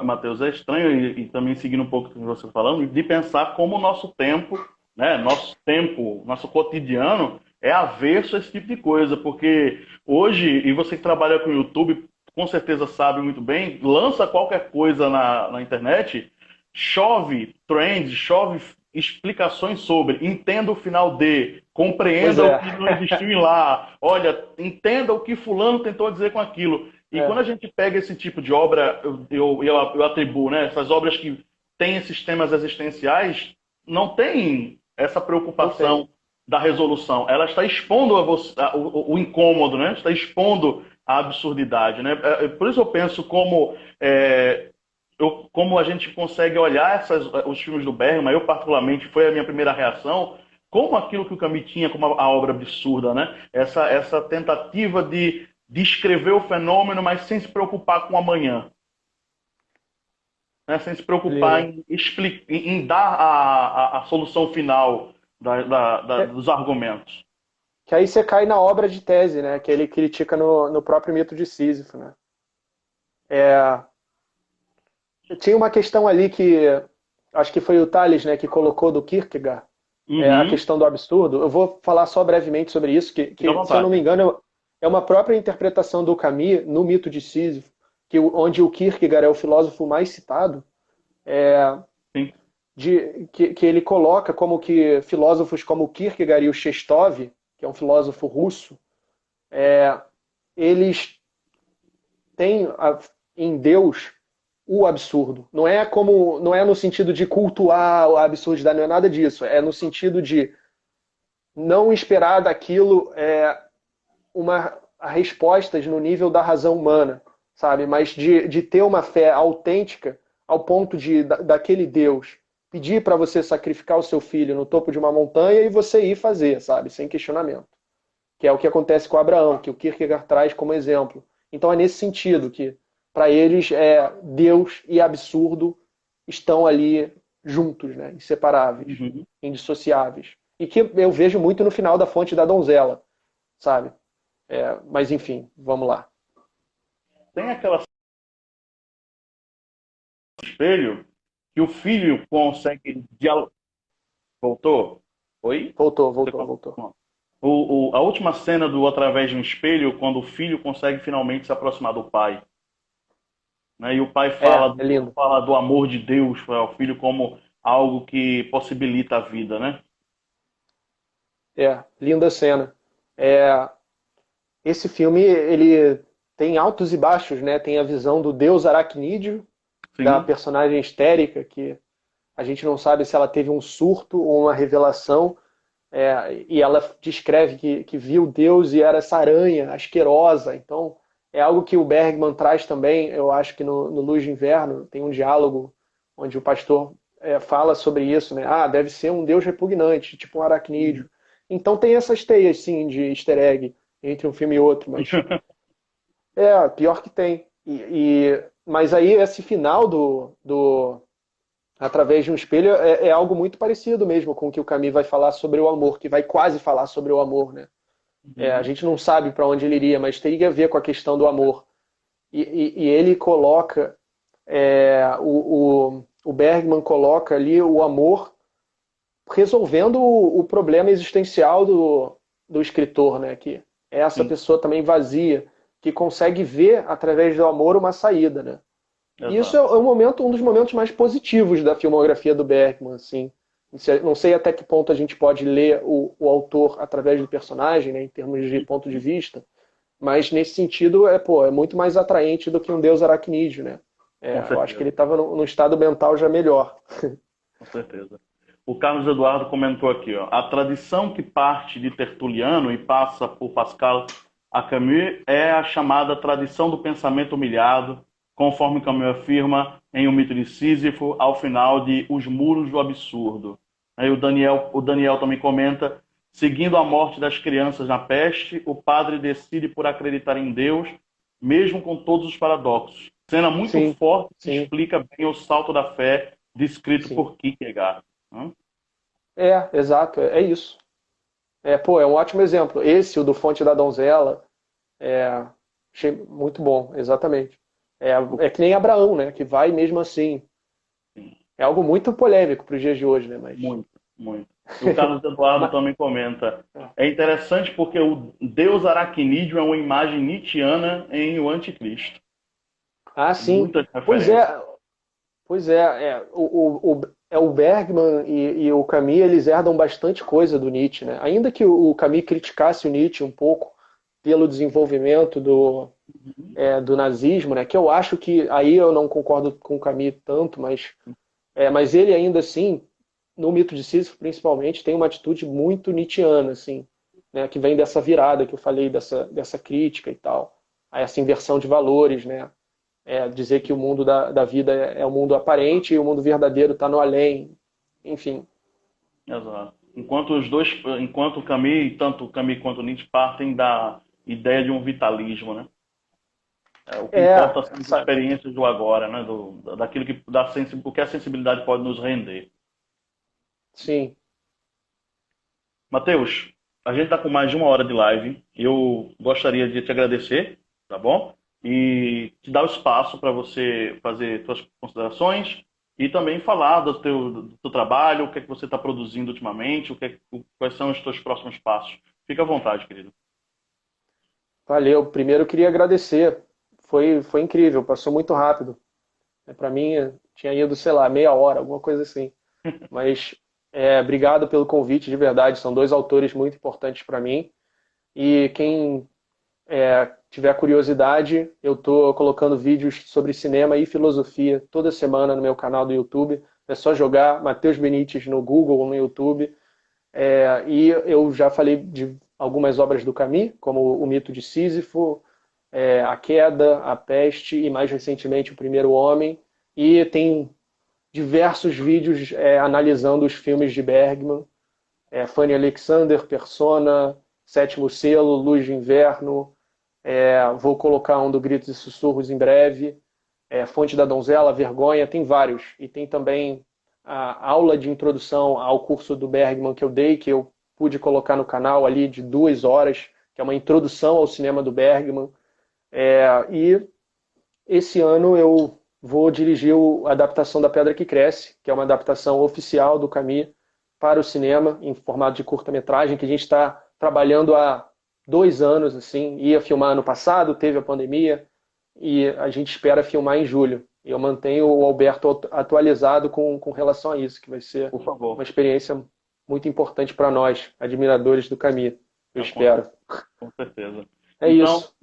Matheus, é estranho, e também seguindo um pouco do que você está falando, de pensar como o nosso tempo, né, nosso cotidiano é averso a esse tipo de coisa, porque hoje, e você que trabalha com o YouTube, com certeza sabe muito bem, lança qualquer coisa na internet, chove trends, chove explicações sobre, entenda o final de, Pois compreenda o é. que não existiu em lá, olha, entenda o que fulano tentou dizer com aquilo. E quando É, a gente pega esse tipo de obra, eu atribuo, né, essas obras que têm esses temas existenciais, não tem essa não tem. preocupação da resolução. Ela está expondo o incômodo, né? Está expondo a absurdidade, né? Por isso eu penso como a gente consegue olhar os filmes do Bergman, eu particularmente, foi a minha primeira reação, como aquilo que o Camus tinha como a obra absurda, né? Essa tentativa de descrever o fenômeno, mas sem se preocupar com o amanhã, né? Sem se preocupar Ele, em dar a solução final é, dos argumentos. que aí você cai na obra de tese, né? Que ele critica no próprio mito de Sísifo, né? É, tinha uma questão ali que acho que foi o Tales, né, que colocou do Kierkegaard, a Uhum. questão do absurdo. Eu vou falar só brevemente sobre isso, Fica à se eu não me vontade. engano, é uma própria interpretação do Camus no mito de Sísifo, onde o Kierkegaard é o filósofo mais citado, Sim. que ele coloca como que filósofos como o Kierkegaard e o Chestov, que é um filósofo russo, eles têm em Deus o absurdo. Não é no sentido de cultuar a absurdidade, não é nada disso. É no sentido de não esperar daquilo respostas no nível da razão humana, sabe? Mas de ter uma fé autêntica ao ponto daquele Deus pedir para você sacrificar o seu filho no topo de uma montanha e você ir fazer, sabe? Sem questionamento. Que é o que acontece com Abraão, que o Kierkegaard traz como exemplo. Então é nesse sentido que, para eles, Deus e absurdo estão ali juntos, né? Inseparáveis, Uhum. indissociáveis. E que eu vejo muito no final da Fonte da Donzela, sabe? Mas enfim, vamos lá. Tem aquela espelho que o filho consegue dialogar. Voltou? Oi? Voltou, Você voltou, voltou. a última cena do Através de um Espelho, quando o filho consegue finalmente se aproximar do pai, né? E o pai É lindo. fala do amor de Deus para o filho como algo que possibilita a vida, né? Linda cena. É, esse filme, ele tem altos e baixos, né? Tem a visão do deus aracnídeo, da Sim, personagem histérica, que a gente não sabe se ela teve um surto ou uma revelação, e ela descreve que viu Deus e era essa aranha asquerosa. Então, é algo que o Bergman traz também. Eu acho que no Luz de Inverno tem um diálogo onde o pastor fala sobre isso, né? Ah, deve ser um Deus repugnante, tipo um aracnídeo. Então tem essas teias, sim, de easter egg entre um filme e outro, mas pior que tem. Mas aí esse final do Através de um Espelho é algo muito parecido mesmo com o que o Camus vai falar sobre o amor, que vai quase falar sobre o amor, né? A uhum, gente não sabe para onde ele iria, mas teria a ver com a questão do amor. E ele coloca, o Bergman coloca ali o amor resolvendo o problema existencial do escritor, né? Que é essa sim, pessoa também vazia, que consegue ver através do amor uma saída, né? E isso exato. um dos momentos mais positivos da filmografia do Bergman, assim. Não sei até que ponto a gente pode ler o autor através do personagem, né, em termos de ponto de vista, mas nesse sentido é muito mais atraente do que um deus aracnídeo, né? Com Eu acho que ele certeza, estava num estado mental já melhor. com certeza. O Carlos Eduardo comentou aqui, ó, a tradição que parte de Tertuliano e passa por Pascal a Camus é a chamada tradição do pensamento humilhado, conforme Camus afirma em O Mito de Sísifo, ao final de Os Muros do Absurdo. Aí o Daniel também comenta, seguindo a morte das crianças na peste, o padre decide por acreditar em Deus, mesmo com todos os paradoxos. Cena muito Sim, forte que sim, explica bem o salto da fé descrito sim. por Kierkegaard. Hã? Exato, é isso. É um ótimo exemplo. Esse, o do Fonte da Donzela, é, achei muito bom, exatamente. É que nem Abraão, né? Que vai mesmo assim. Sim, É algo muito polêmico para os dias de hoje, né? muito, muito. E o Carlos Eduardo Mas- também comenta. É interessante porque o deus aracnídeo é uma imagem nietzschiana em O Anticristo. sim. Muitas Pois referências. é, pois o Bergman e o Camus, eles herdam bastante coisa do Nietzsche, né? Ainda que o Camus criticasse o Nietzsche um pouco pelo desenvolvimento do nazismo, né? Que eu acho que aí eu não concordo com o Camus tanto, mas ele ainda assim, no mito de Sísifo principalmente, tem uma atitude muito nietzschiana, assim, né? Que vem dessa virada que eu falei, dessa crítica e tal, a essa inversão de valores, né? Dizer que o mundo da vida é o mundo aparente e o mundo verdadeiro está no além, enfim. Exato. Enquanto o Camus, tanto o Camus quanto o Nietzsche partem da ideia de um vitalismo, né? O que importa são as Sabe? experiências do agora, né? Daquilo o que a sensibilidade pode nos render. Sim. Matheus, a gente está com mais de uma hora de live. Eu gostaria de te agradecer, tá bom? E te dar o espaço para você fazer suas considerações e também falar do teu trabalho, o que é que você está produzindo ultimamente, quais são os teus próximos passos. Fica à vontade, querido. Valeu. Primeiro eu queria agradecer. Foi incrível, passou muito rápido. Para mim, tinha ido, sei lá, meia hora, alguma coisa assim. Mas obrigado pelo convite, de verdade. São dois autores muito importantes para mim. E quem tiver curiosidade, eu estou colocando vídeos sobre cinema e filosofia toda semana no meu canal do YouTube. É só jogar Matheus Benites no Google ou no YouTube. E eu já falei de algumas obras do Camus, como O Mito de Sísifo, A Queda, A Peste e mais recentemente O Primeiro Homem. E tem diversos vídeos analisando os filmes de Bergman, Fanny Alexander, Persona, Sétimo Selo, Luz de Inverno. Vou colocar um do Gritos e Sussurros em breve. Fonte da Donzela, Vergonha, tem vários. E tem também a aula de introdução ao curso do Bergman que eu dei, que eu pude colocar no canal ali de 2 horas, que é uma introdução ao cinema do Bergman. E esse ano eu vou dirigir a adaptação da Pedra que Cresce, que é uma adaptação oficial do Camus para o cinema, em formato de curta-metragem, que a gente está trabalhando há 2 anos, assim, ia filmar ano passado, teve a pandemia, e a gente espera filmar em julho. E eu mantenho o Alberto atualizado com relação a isso, que vai ser Por favor. uma experiência muito importante para nós, admiradores do Camus. Eu É, espero. com certeza. É Então, isso.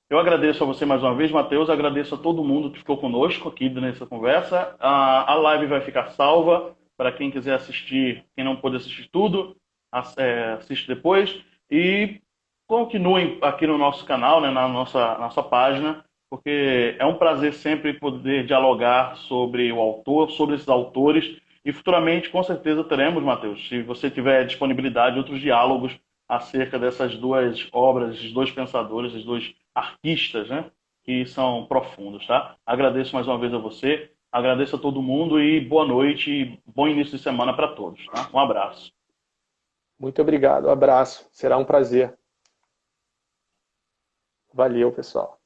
eu agradeço a você mais uma vez, Matheus. Agradeço a todo mundo que ficou conosco aqui nessa conversa. A live vai ficar salva para quem quiser assistir, quem não pôde assistir tudo, assiste depois. E continuem aqui no nosso canal, né, na nossa página, porque é um prazer sempre poder dialogar sobre o autor, sobre esses autores. E futuramente, com certeza, teremos, Matheus, se você tiver disponibilidade, outros diálogos acerca dessas duas obras, esses dois pensadores, esses dois artistas, né, que são profundos, tá? Agradeço mais uma vez a você, agradeço a todo mundo e boa noite e bom início de semana para todos, tá? Um abraço. Muito obrigado. Um abraço. Será um prazer. Valeu, pessoal.